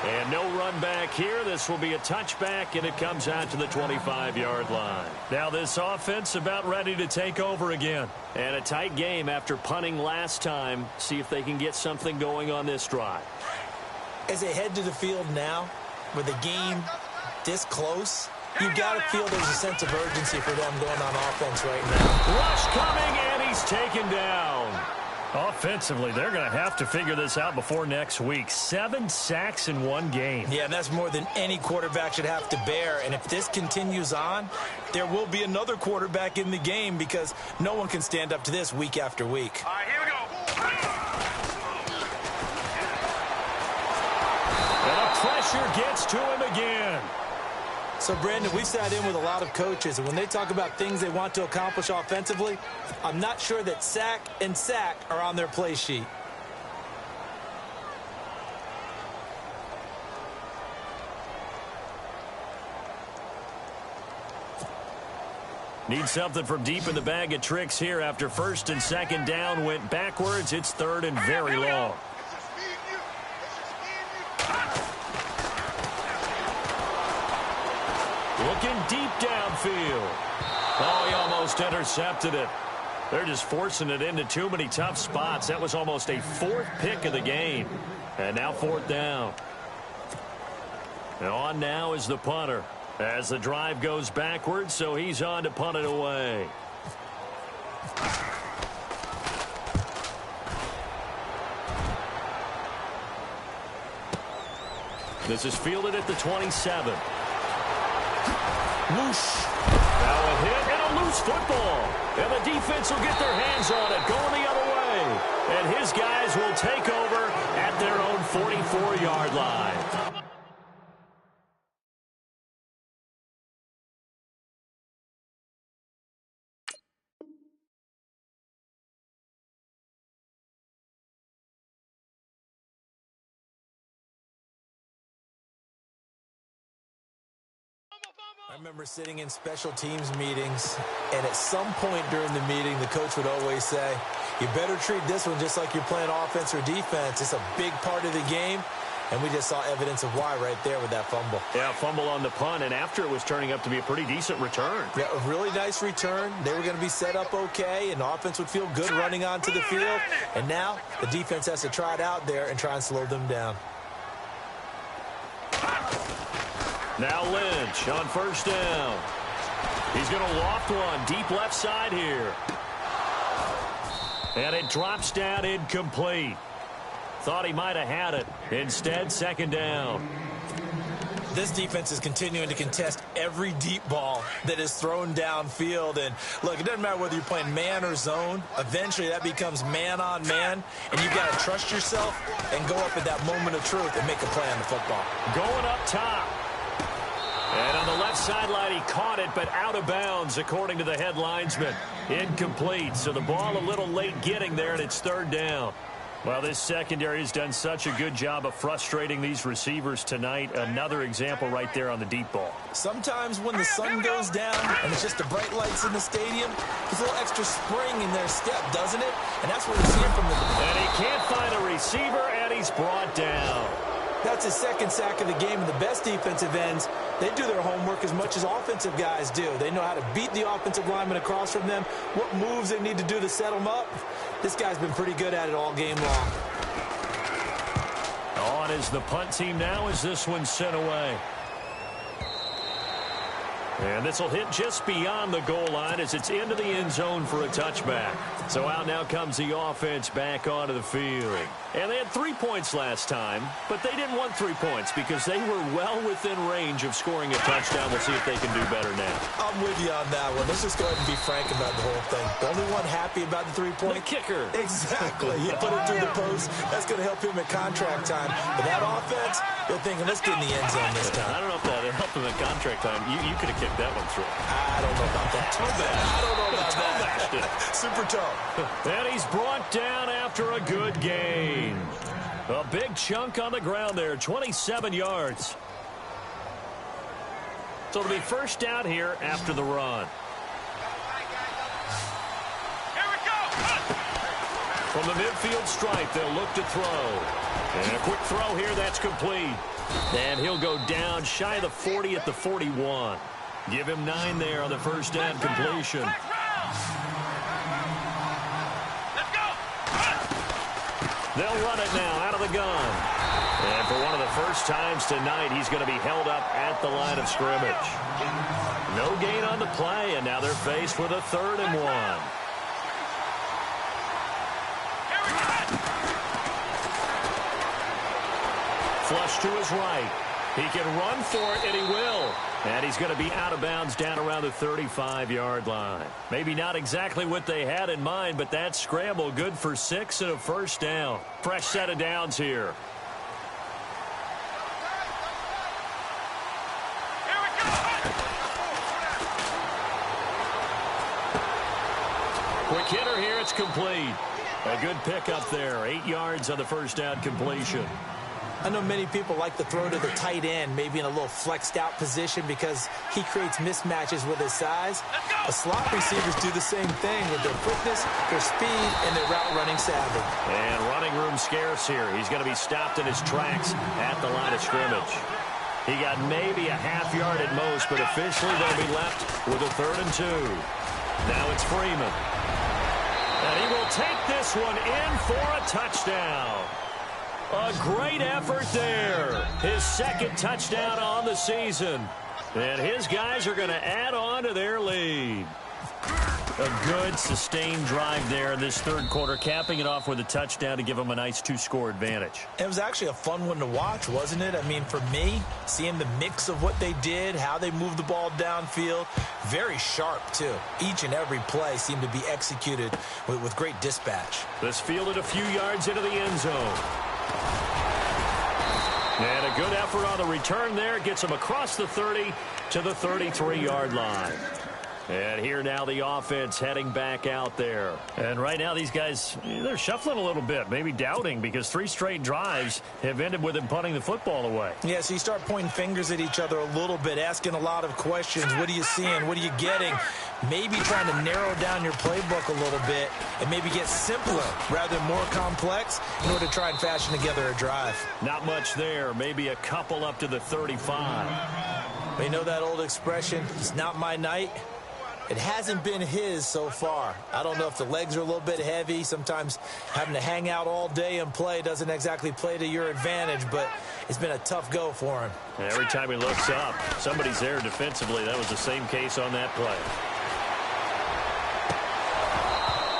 And no run back here. This will be a touchback, and it comes out to the 25-yard line. Now this offense about ready to take over again. And a tight game after punting last time. See if they can get something going on this drive. As they head to the field now, with the game this close, you've got to feel there's a sense of urgency for them going on offense right now. Rush coming, and he's taken down. Offensively, they're going to have to figure this out before next week. 7 sacks in one game. Yeah, and that's more than any quarterback should have to bear. And if this continues on, there will be another quarterback in the game because no one can stand up to this week after week. All right, here we go. And the pressure gets to him again. So, Brandon, we've sat in with a lot of coaches, and when they talk about things they want to accomplish offensively, I'm not sure that sack and sack are on their play sheet. Need something from deep in the bag of tricks here after first and second down went backwards. It's third and very long. Looking deep downfield. Oh, he almost intercepted it. They're just forcing it into too many tough spots. That was almost a 4th pick of the game. And now 4th down. And on now is the punter. As the drive goes backwards, so he's on to punt it away. This is fielded at the 27. Whoosh. Now a hit and a loose football. And the defense will get their hands on it, going the other way. And his guys will take over at their own 44-yard line. I remember sitting in special teams meetings, and at some point during the meeting, the coach would always say, you better treat this one just like you're playing offense or defense. It's a big part of the game, and we just saw evidence of why right there with that fumble. Yeah, fumble on the punt, and after it was turning up to be a pretty decent return. Yeah, a really nice return. They were going to be set up okay, and the offense would feel good running onto the field. And now the defense has to try it out there and try and slow them down. Now Lynch on first down. He's going to loft one deep left side here. And it drops down incomplete. Thought he might have had it. Instead, second down. This defense is continuing to contest every deep ball that is thrown downfield. And, look, it doesn't matter whether you're playing man or zone. Eventually, that becomes man on man. And you've got to trust yourself and go up at that moment of truth and make a play on the football. Going up top. And on the left sideline, he caught it, but out of bounds, according to the head linesman. Incomplete, so the ball a little late getting there, and it's third down. Well, this secondary has done such a good job of frustrating these receivers tonight. Another example right there on the deep ball. Sometimes when the sun goes down and it's just the bright lights in the stadium, there's a little extra spring in their step, doesn't it? And that's what we're seeing from the... And he can't find a receiver, and he's brought down. That's his second sack of the game, and the best defensive ends, they do their homework as much as offensive guys do. They know how to beat the offensive lineman across from them, what moves they need to do to set them up. This guy's been pretty good at it all game long. On is the punt team now as this one's sent away. And this will hit just beyond the goal line as it's into the end zone for a touchback. So out now comes the offense back onto the field. And they had 3 points last time, but they didn't want 3 points because they were well within range of scoring a touchdown. We'll see if they can do better now. I'm with you on that one. Let's just go ahead and be frank about the whole thing. The only one happy about the 3-point? The kicker. Exactly. He put it through the post. That's going to help him at contract time. But that offense, they're thinking, let's get in the end zone this time. I don't know if that helped him at contract time. You could have kicked that one through. I don't know about that. Toe bash. I don't know about toe that. bashed it. Super toe. And he's brought down after a good gain. A big chunk on the ground there, 27 yards. So it'll be first down here after the run. Here we go. From the midfield stripe, they'll look to throw. And a quick throw here, that's complete. And he'll go down shy of the 40 at the 41. Give him 9 there on the first down completion. They'll run it now out of the gun. And for one of the first times tonight, he's going to be held up at the line of scrimmage. No gain on the play, and now they're faced with a 3rd and 1. Flush to his right. He can run for it, and he will. And he's going to be out of bounds down around the 35-yard line. Maybe not exactly what they had in mind, but that scramble good for 6 and a first down. Fresh set of downs here. Quick hitter here, it's complete. A good pickup there, 8 yards on the first down completion. I know many people like to throw to the tight end, maybe in a little flexed out position because he creates mismatches with his size. The slot receivers do the same thing with their quickness, their speed, and their route running savvy. And running room scarce here. He's going to be stopped in his tracks at the line of scrimmage. He got maybe a half yard at most, but officially they'll be left with a 3rd and 2. Now it's Freeman. And he will take this one in for a touchdown. A great effort there. His 2nd touchdown on the season. And his guys are going to add on to their lead. A good, sustained drive there in this 3rd quarter, capping it off with a touchdown to give them a nice 2-score advantage. It was actually a fun one to watch, wasn't it? I mean, for me, seeing the mix of what they did, how they moved the ball downfield, very sharp, too. Each and every play seemed to be executed with great dispatch. This fielded a few yards into the end zone. And a good effort on the return there. Gets him across the 30 to the 33-yard line. And here now the offense heading back out there. And right now these guys, they're shuffling a little bit, maybe doubting, because 3 straight drives have ended with them punting the football away. Yeah, so you start pointing fingers at each other a little bit, asking a lot of questions. What are you seeing? What are you getting? Maybe trying to narrow down your playbook a little bit and maybe get simpler rather than more complex in order to try and fashion together a drive. Not much there. Maybe a couple up to the 35. You know that old expression, it's not my night? It hasn't been his so far. I don't know if the legs are a little bit heavy. Sometimes having to hang out all day and play doesn't exactly play to your advantage, but it's been a tough go for him. Every time he looks up, somebody's there defensively. That was the same case on that play.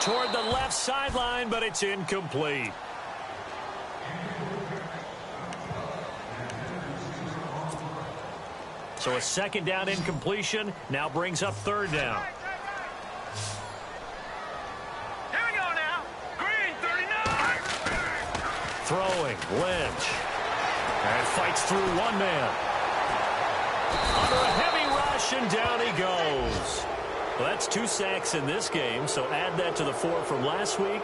Toward the left sideline, but it's incomplete. So a 2nd down incompletion now brings up 3rd down. Here we go now. Green, 39. Throwing, Lynch. And fights through one man. Under a heavy rush, and down he goes. Well, that's 2 sacks in this game, so add that to the 4 from last week.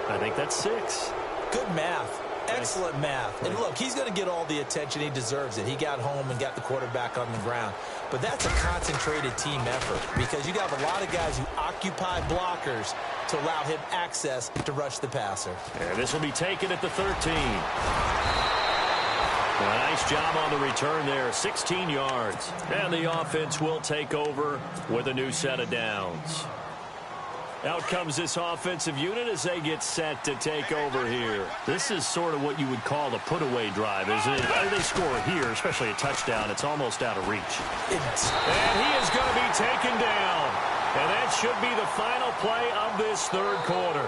I think that's 6. Good math. Excellent math. And look, he's going to get all the attention. He deserves it. He got home and got the quarterback on the ground. But that's a concentrated team effort because you got a lot of guys who occupy blockers to allow him access to rush the passer. And this will be taken at the 13. Well, nice job on the return there, 16 yards. And the offense will take over with a new set of downs. Out comes this offensive unit as they get set to take over here. This is sort of what you would call the put-away drive, isn't it? They score here, especially a touchdown. It's almost out of reach. And he is going to be taken down. And that should be the final play of this 3rd quarter.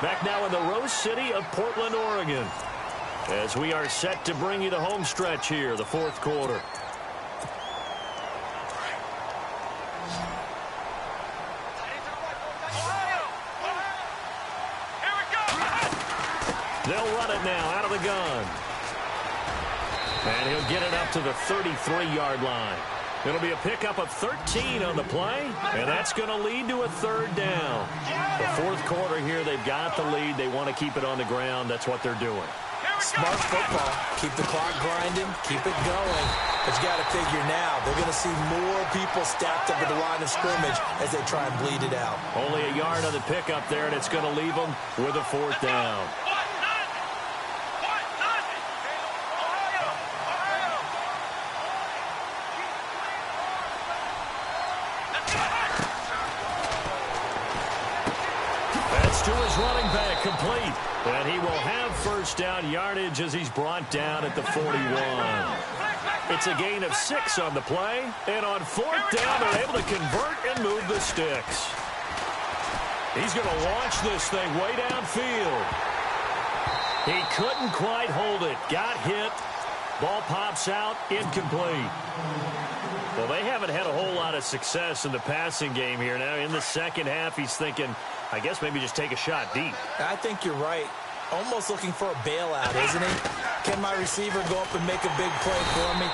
Back now in the Rose City of Portland, Oregon, as we are set to bring you the home stretch here, the 4th quarter. They'll run it now out of the gun. And he'll get it up to the 33-yard line. It'll be a pickup of 13 on the play, and that's going to lead to a 3rd down. The 4th quarter here, they've got the lead. They want to keep it on the ground. That's what they're doing. Smart football. Keep the clock grinding. Keep it going. But you got to figure now, they're going to see more people stacked up at the line of scrimmage as they try and bleed it out. Only a yard on the pickup there, and it's going to leave them with a 4th down. That's to his running back, complete. And he will have first down yardage as he's brought down at the 41. It's a gain of 6 on the play. And on 4th down, they're able to convert and move the sticks. He's going to launch this thing way downfield. He couldn't quite hold it. Got hit. Ball pops out, incomplete. Well, they haven't had a whole lot of success in the passing game here. Now, in the second half, he's thinking, I guess maybe just take a shot deep. I think you're right. Almost looking for a bailout, isn't he? Can my receiver go up and make a big play for me?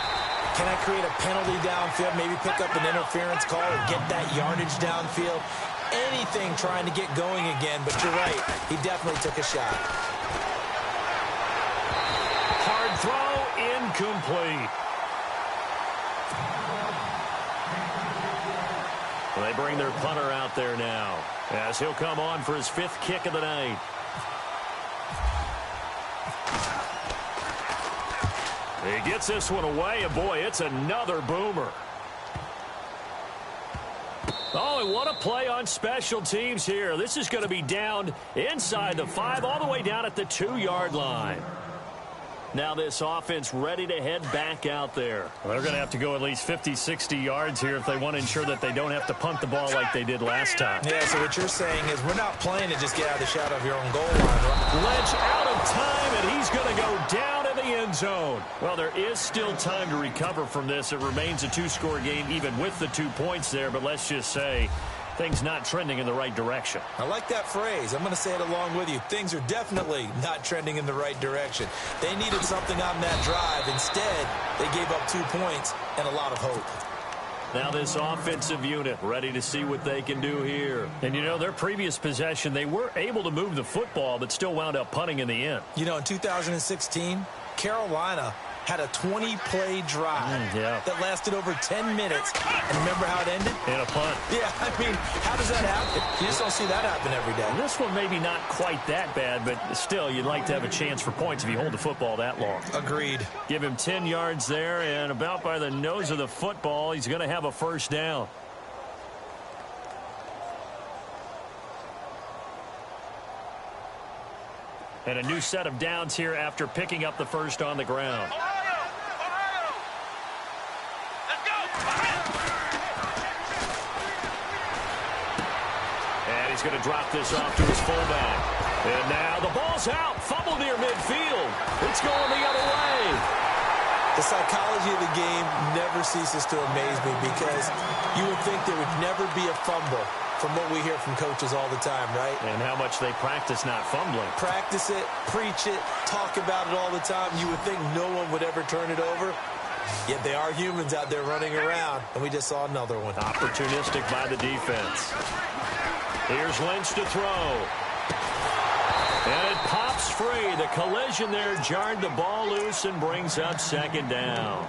Can I create a penalty downfield, maybe pick up an interference call or get that yardage downfield? Anything trying to get going again, but you're right. He definitely took a shot. Hard throw, incomplete. Well, they bring their punter out there now as he'll come on for his 5th kick of the night. He gets this one away, and boy, it's another boomer. Oh, and what a play on special teams here. This is going to be down inside the 5, all the way down at the 2-yard line. Now this offense ready to head back out there. Well, they're going to have to go at least 50, 60 yards here if they want to ensure that they don't have to punt the ball like they did last time. Yeah, so what you're saying is we're not playing to just get out of the shadow of your own goal line, right? Lynch out of time, and he's going to go down in the end zone. Well, there is still time to recover from this. It remains a 2-score game even with the 2 points there, but let's just say things not trending in the right direction. I like that phrase. I'm going to say it along with you. Things are definitely not trending in the right direction. They needed something on that drive. Instead, they gave up 2 points and a lot of hope. Now this offensive unit ready to see what they can do here. And, you know, their previous possession, they were able to move the football but still wound up punting in the end. You know, in 2016, Carolina had a 20-play drive that lasted over 10 minutes. And remember how it ended? In a punt. Yeah, I mean, how does that happen? You just don't see that happen every day. And this one maybe not quite that bad, but still, you'd like to have a chance for points if you hold the football that long. Agreed. Give him 10 yards there, and about by the nose of the football, he's going to have a first down. And a new set of downs here after picking up the first on the ground. And he's going to drop this off to his fullback. And now the ball's out. Fumble near midfield. It's going the other way. The psychology of the game never ceases to amaze me because you would think there would never be a fumble from what we hear from coaches all the time, right? And how much they practice not fumbling. Practice it, preach it, talk about it all the time. You would think no one would ever turn it over. Yet they are humans out there running around, and we just saw another one. Opportunistic by the defense. Here's Lynch to throw. And it pops free. The collision there jarred the ball loose and brings up second down.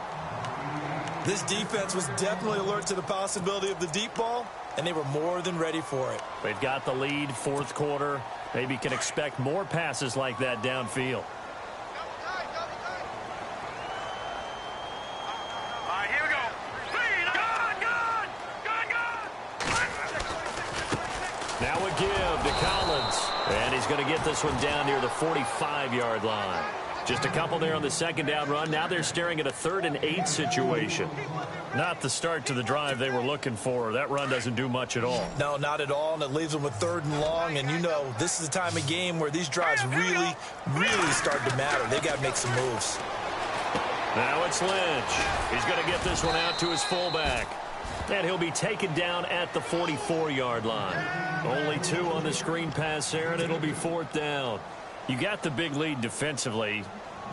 This defense was definitely alert to the possibility of the deep ball, and they were more than ready for it. They've got the lead, 4th quarter. Maybe can expect more passes like that downfield. All right, here we go. Now a give to Collins. And he's going to get this one down near the 45-yard line. Just a couple there on the second down run. Now they're staring at a 3rd and 8 situation. Not the start to the drive they were looking for. That run doesn't do much at all. No, not at all, and it leaves them with 3rd and long. And you know, this is the time of game where these drives really, really start to matter. They got to make some moves. Now it's Lynch. He's going to get this one out to his fullback. And he'll be taken down at the 44-yard line. Only 2 on the screen pass there, and it'll be 4th down. You got the big lead defensively,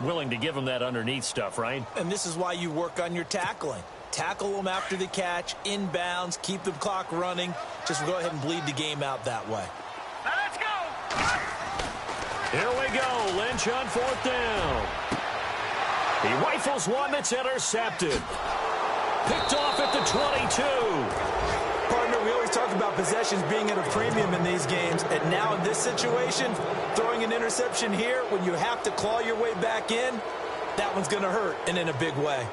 willing to give them that underneath stuff, right? And this is why you work on your tackling. Tackle them after the catch, inbounds, keep the clock running. Just go ahead and bleed the game out that way. Let's go. Here we go. Lynch on 4th down. He rifles one that's intercepted. Picked off at the 22. Partner, we always talk about possessions being at a premium in these games, and now in this situation, throwing an interception here when you have to claw your way back in, that one's going to hurt, and in a big way.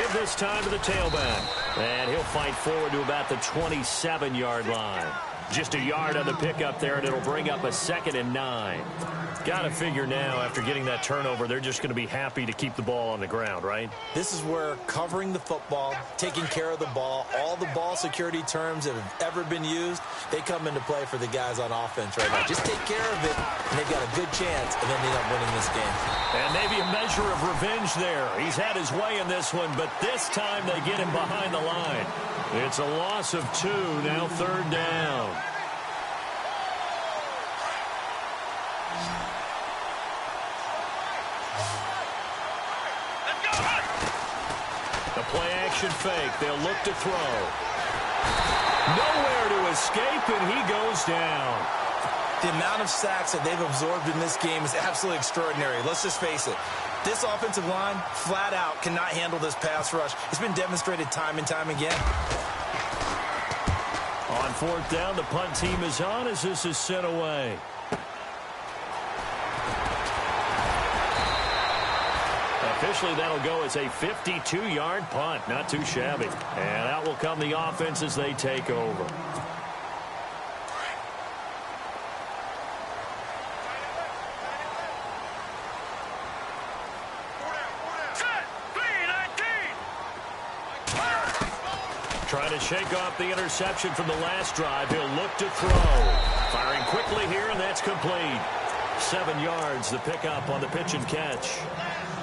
give this time to the tailback. And he'll fight forward to about the 27-yard line. Just a yard on the pickup there, and it'll bring up a 2nd and 9. Got to figure now, after getting that turnover, they're just going to be happy to keep the ball on the ground, right? This is where covering the football, taking care of the ball, all the ball security terms that have ever been used, they come into play for the guys on offense right now. Just take care of it, and they've got a good chance of ending up winning this game. And maybe a measure of revenge there. He's had his way in this one, but this time they get him behind the line. It's a loss of 2, now 3rd down. The play-action fake. They'll look to throw. Nowhere to escape, and he goes down. The amount of sacks that they've absorbed in this game is absolutely extraordinary. Let's just face it. This offensive line, flat out, cannot handle this pass rush. It's been demonstrated time and time again. On 4th down, the punt team is on as this is sent away. Officially, that'll go as a 52-yard punt. Not too shabby. And out will come the offense as they take over. Trying to shake off the interception from the last drive. He'll look to throw. Firing quickly here, and that's complete. 7 yards, the pickup on the pitch and catch.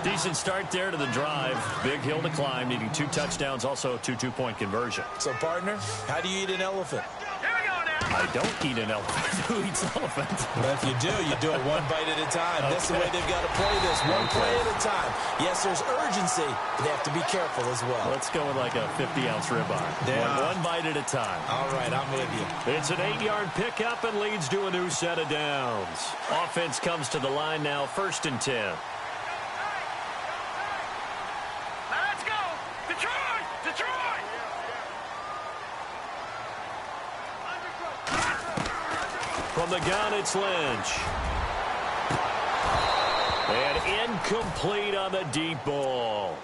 Decent start there to the drive. Big hill to climb, needing 2 touchdowns, also a 2-2-point conversion. So, partner, how do you eat an elephant? Here we go now. I don't eat an elephant. Who eats elephants? But if you do it one bite at a time. Okay. That's the way they've got to play this, one play at a time. Yes, there's urgency, but they have to be careful as well. Let's go with like a 50-ounce ribeye. Yeah. One bite at a time. All right, I'm with you. It's an 8-yard pickup and leads to a new set of downs. Offense comes to the line now, 1st and 10. Let's go. Detroit. Detroit. From the gun, it's Lynch. And incomplete on the deep ball.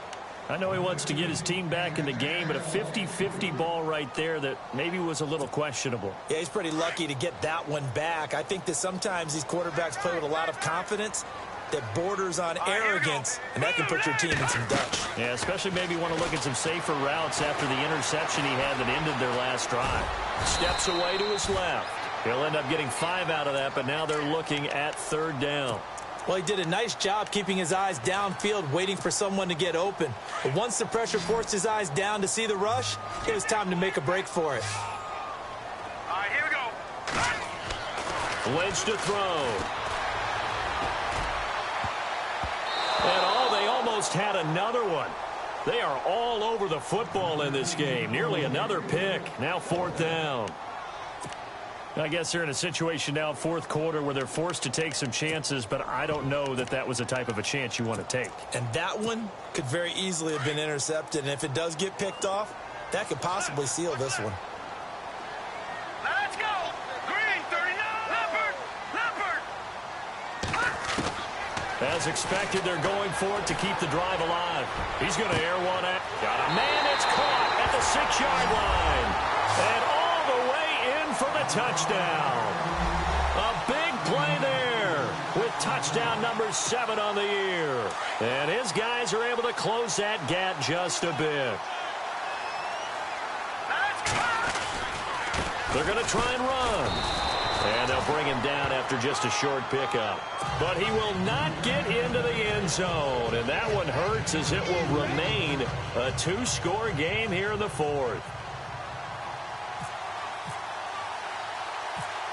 I know he wants to get his team back in the game, but a 50-50 ball right there that maybe was a little questionable. Yeah, he's pretty lucky to get that one back. I think that sometimes these quarterbacks play with a lot of confidence that borders on arrogance, and that can put your team in some Dutch. Yeah, especially maybe want to look at some safer routes after the interception he had that ended their last drive. Steps away to his left. He'll end up getting 5 out of that, but now they're looking at 3rd down. Well, he did a nice job keeping his eyes downfield, waiting for someone to get open. But once the pressure forced his eyes down to see the rush, it was time to make a break for it. All right, here we go. Lynch to throw. And they almost had another one. They are all over the football in this game. Nearly another pick. Now 4th down. I guess they're in a situation now, 4th quarter, where they're forced to take some chances, but I don't know that that was the type of a chance you want to take. And that one could very easily have been intercepted, and if it does get picked off, that could possibly seal this one. Let's go. Green, 39. Leopard. As expected, they're going for it to keep the drive alive. He's going to air one out. Got a man. It's caught at the 6-yard line. And all the way in for the touchdown. A big play there with touchdown number 7 on the year. And his guys are able to close that gap just a bit. They're going to try and run. And they'll bring him down after just a short pickup. But he will not get into the end zone. And that one hurts as it will remain a 2-score game here in the 4th.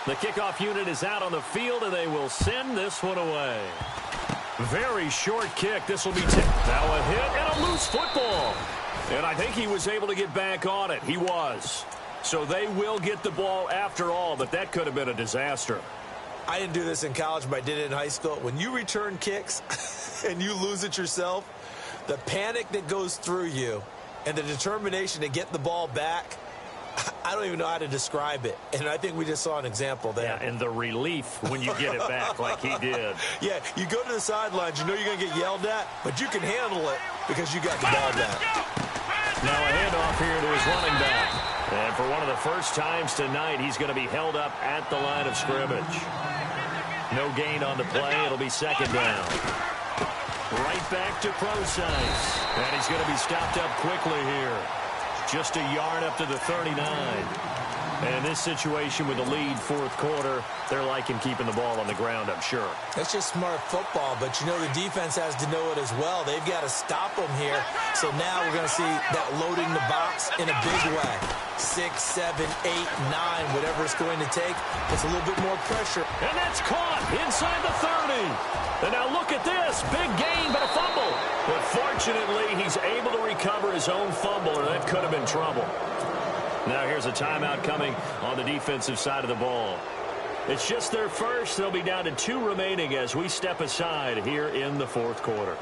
The kickoff unit is out on the field, and they will send this one away. Very short kick. This will be tipped. Now a hit and a loose football. And I think he was able to get back on it. He was. So they will get the ball after all, but that could have been a disaster. I didn't do this in college, but I did it in high school. When you return kicks and you lose it yourself, the panic that goes through you and the determination to get the ball back, I don't even know how to describe it. And I think we just saw an example there. Yeah, and the relief when you get it back like he did. Yeah, you go to the sidelines, you know you're going to get yelled at, but you can handle it because you got the ball back. Now a handoff here to his running back. And for one of the first times tonight, he's going to be held up at the line of scrimmage. No gain on the play. It'll be second down. Right back to Procise. And he's going to be stopped up quickly here. Just a yard up to the 39. And in this situation with the lead fourth quarter, they're liking keeping the ball on the ground, I'm sure. That's just smart football, but you know the defense has to know it as well. They've got to stop them here. So now we're going to see that loading the box in a big way. 6, 7, 8, 9, whatever it's going to take. Puts a little bit more pressure. And that's caught inside the 30. And now look at this. Big gain, but a fumble. But fortunately, he's able to recover his own fumble, or that could have been trouble. Now here's a timeout coming on the defensive side of the ball. It's just their first. They'll be down to 2 remaining as we step aside here in the fourth quarter.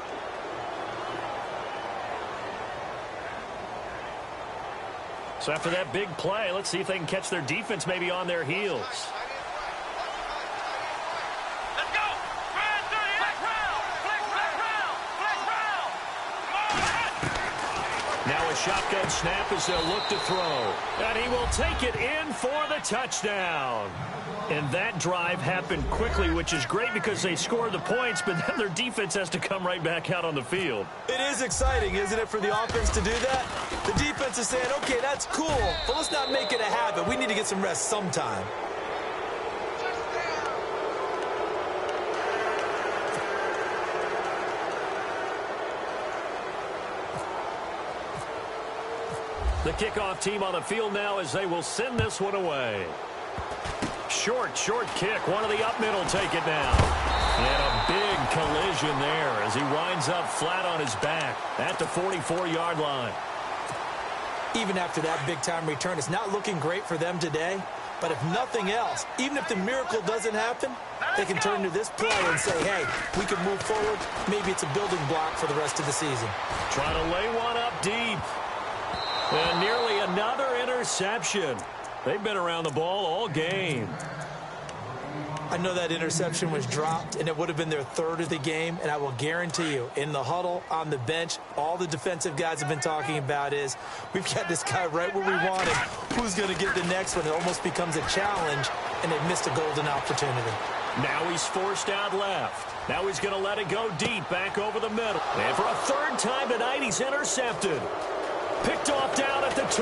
So after that big play, let's see if they can catch their defense maybe on their heels. Now a shotgun snap as they'll look to throw. And he will take it in for the touchdown. And that drive happened quickly, which is great because they scored the points, but then their defense has to come right back out on the field. It is exciting, isn't it, for the offense to do that? The defense is saying, okay, that's cool, but let's not make it a habit. We need to get some rest sometime. The kickoff team on the field now as they will send this one away. Short kick. One of the up middle take it down. And a big collision there as he winds up flat on his back at the 44-yard line. Even after that big-time return, it's not looking great for them today. But if nothing else, even if the miracle doesn't happen, they can turn to this play and say, hey, we can move forward. Maybe it's a building block for the rest of the season. Trying to lay one up deep. And nearly another interception. They've been around the ball all game. I know that interception was dropped, and it would have been their third of the game, and I will guarantee you, in the huddle, on the bench, all the defensive guys have been talking about is, we've got this guy right where we want him. Who's going to get the next one? It almost becomes a challenge, and they've missed a golden opportunity. Now he's forced out left. Now he's going to let it go deep, back over the middle. And for a third time tonight, he's intercepted. Picked off down at the 2.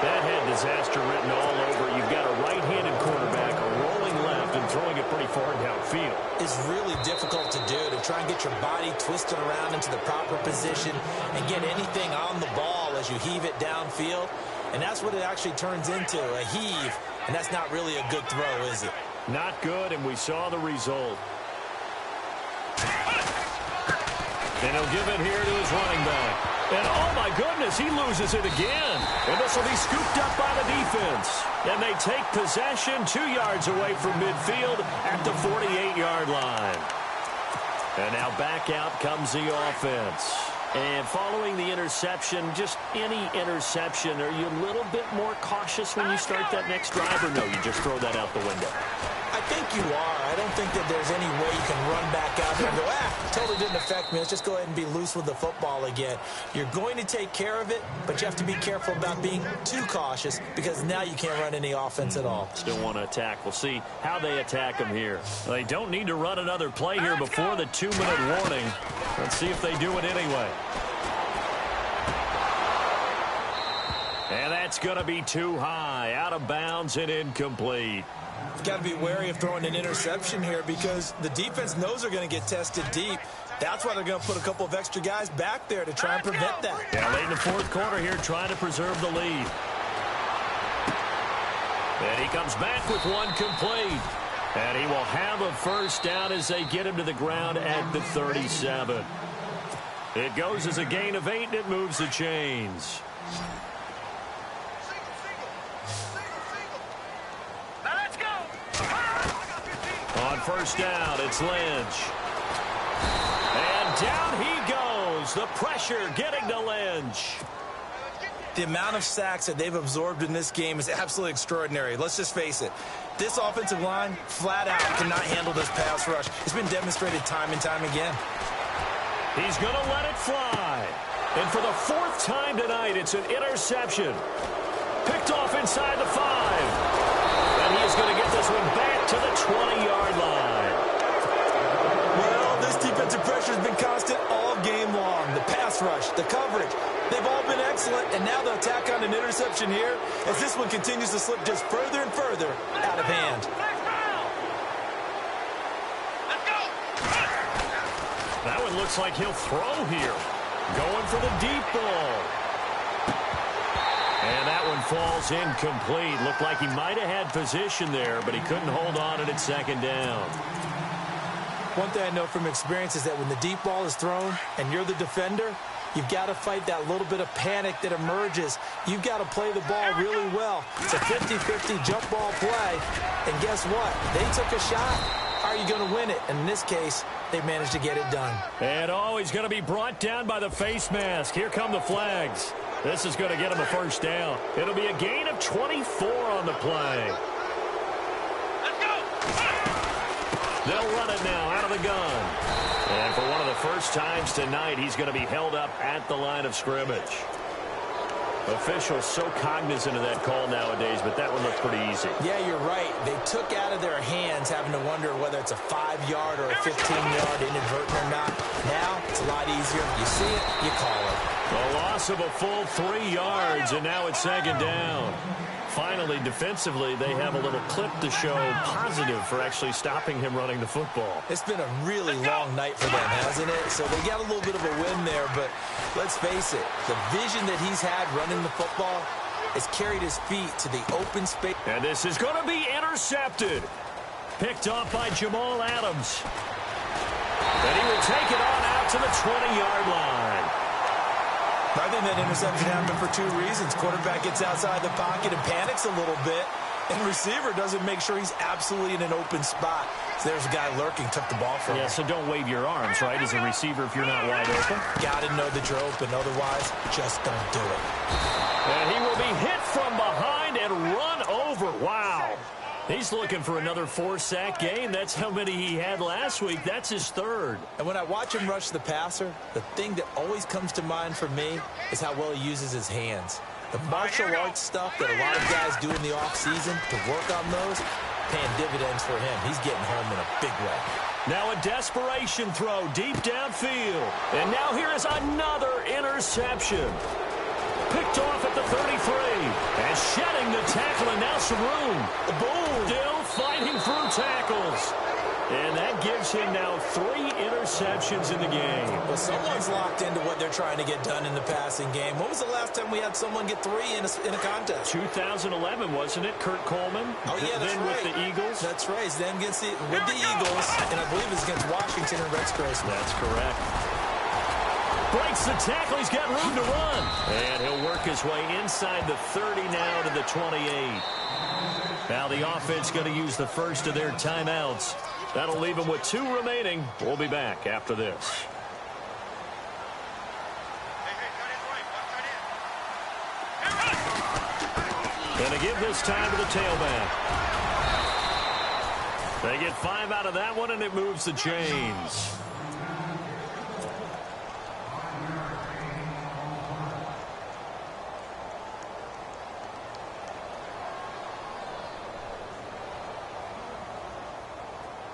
That had disaster written all over. You've got a right-handed quarterback, a rolling left, and throwing it pretty far downfield. It's really difficult to do, to try and get your body twisted around into the proper position and get anything on the ball as you heave it downfield. And that's what it actually turns into, a heave. And that's not really a good throw, is it? Not good, and we saw the result. And he'll give it here to his running back. And, oh, my goodness, he loses it again. And this will be scooped up by the defense. And they take possession 2 yards away from midfield at the 48-yard line. And now back out comes the offense. And following the interception, just any interception, are you a little bit more cautious when you start that next drive, or no, you just throw that out the window? I think you are. I don't think that there's any way you can run back out there and go, totally didn't affect me. Let's just go ahead and be loose with the football again. You're going to take care of it, but you have to be careful about being too cautious because now you can't run any offense at all. Still want to attack. We'll see how they attack them here. They don't need to run another play here before the 2-minute warning. Let's see if they do it anyway. And that's going to be too high, out of bounds and incomplete. Got to be wary of throwing an interception here because the defense knows they're going to get tested deep. That's why they're going to put a couple of extra guys back there to try and prevent that. Yeah, late in the fourth quarter here trying to preserve the lead. And he comes back with one complete. And he will have a first down as they get him to the ground at the 37. It goes as a gain of 8, and it moves the chains. On first down, it's Lynch. And down he goes. The pressure getting to Lynch. The amount of sacks that they've absorbed in this game is absolutely extraordinary. Let's just face it. This offensive line, flat out, cannot handle this pass rush. It's been demonstrated time and time again. He's going to let it fly. And for the fourth time tonight, it's an interception. Picked off inside the 5. And he is going to get this one back to the 20-yard line. Well, this defensive pressure has been constant all game long. The pass rush, the coverage, they've all been excellent. And now they'll tack on an interception here as this one continues to slip just further and further out of hand. That one looks like he'll throw here. Going for the deep ball. And that one falls incomplete. Looked like he might have had position there, but he couldn't hold on at second down. One thing I know from experience is that when the deep ball is thrown and you're the defender, you've got to fight that little bit of panic that emerges. You've got to play the ball really well. It's a 50-50 jump ball play. And guess what? They took a shot. How are you going to win it? And in this case, they managed to get it done. And he's going to be brought down by the face mask. Here come the flags. This is going to get him a first down. It'll be a gain of 24 on the play. Let's go. They'll run it now out of the gun. And for one of the first times tonight, he's going to be held up at the line of scrimmage. Officials so cognizant of that call nowadays, but that one looked pretty easy. Yeah, you're right. They took out of their hands having to wonder whether it's a 5-yard or a 15-yard inadvertent or not. Now, it's a lot easier. You see it, you call it. A loss of a full 3 yards, and now it's second down. Finally, defensively, they have a little clip to show positive for actually stopping him running the football. It's been a really long night for them, hasn't it? So they got a little bit of a win there, but let's face it, the vision that he's had running the football has carried his feet to the open space. And this is going to be intercepted. Picked off by Jamal Adams. And he will take it on out to the 20-yard line. I think that interception happened for 2 reasons. Quarterback gets outside the pocket and panics a little bit, and receiver doesn't make sure he's absolutely in an open spot. So there's a guy lurking, took the ball from him. Yeah, so don't wave your arms, right, as a receiver if you're not wide open. Got to know that you're open. Otherwise, just don't do it. And he will be hit from behind and run over. Wow. He's looking for another 4-sack game. That's how many he had last week. That's his 3rd. And when I watch him rush the passer, the thing that always comes to mind for me is how well he uses his hands. The martial arts stuff that a lot of guys do in the offseason to work on those, paying dividends for him. He's getting home in a big way. Now a desperation throw deep downfield. And now here is another interception. Picked off at the 33. And shedding the tackle, and now some room. Boom! Still fighting through tackles. And that gives him now 3 interceptions in the game. Well, someone's locked into what they're trying to get done in the passing game. When was the last time we had someone get 3 in a contest? 2011, wasn't it? Kurt Coleman? Oh, yeah, that's then right. with the Eagles? That's right. It's then against with the Eagles, and I believe it's against Washington and Rex Grossman. That's correct. Breaks the tackle. He's got room to run. And he'll work his way inside the 30 now to the 28. Now the offense going to use the first of their timeouts. That'll leave them with 2 remaining. We'll be back after this. Going to give this time to the tailback. They get 5 out of that one, and it moves the chains.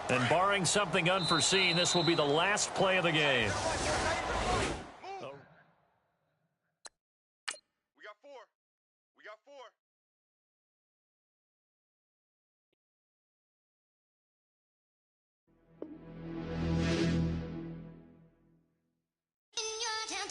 And barring something unforeseen, this will be the last play of the game. We got 4. We got 4. In your town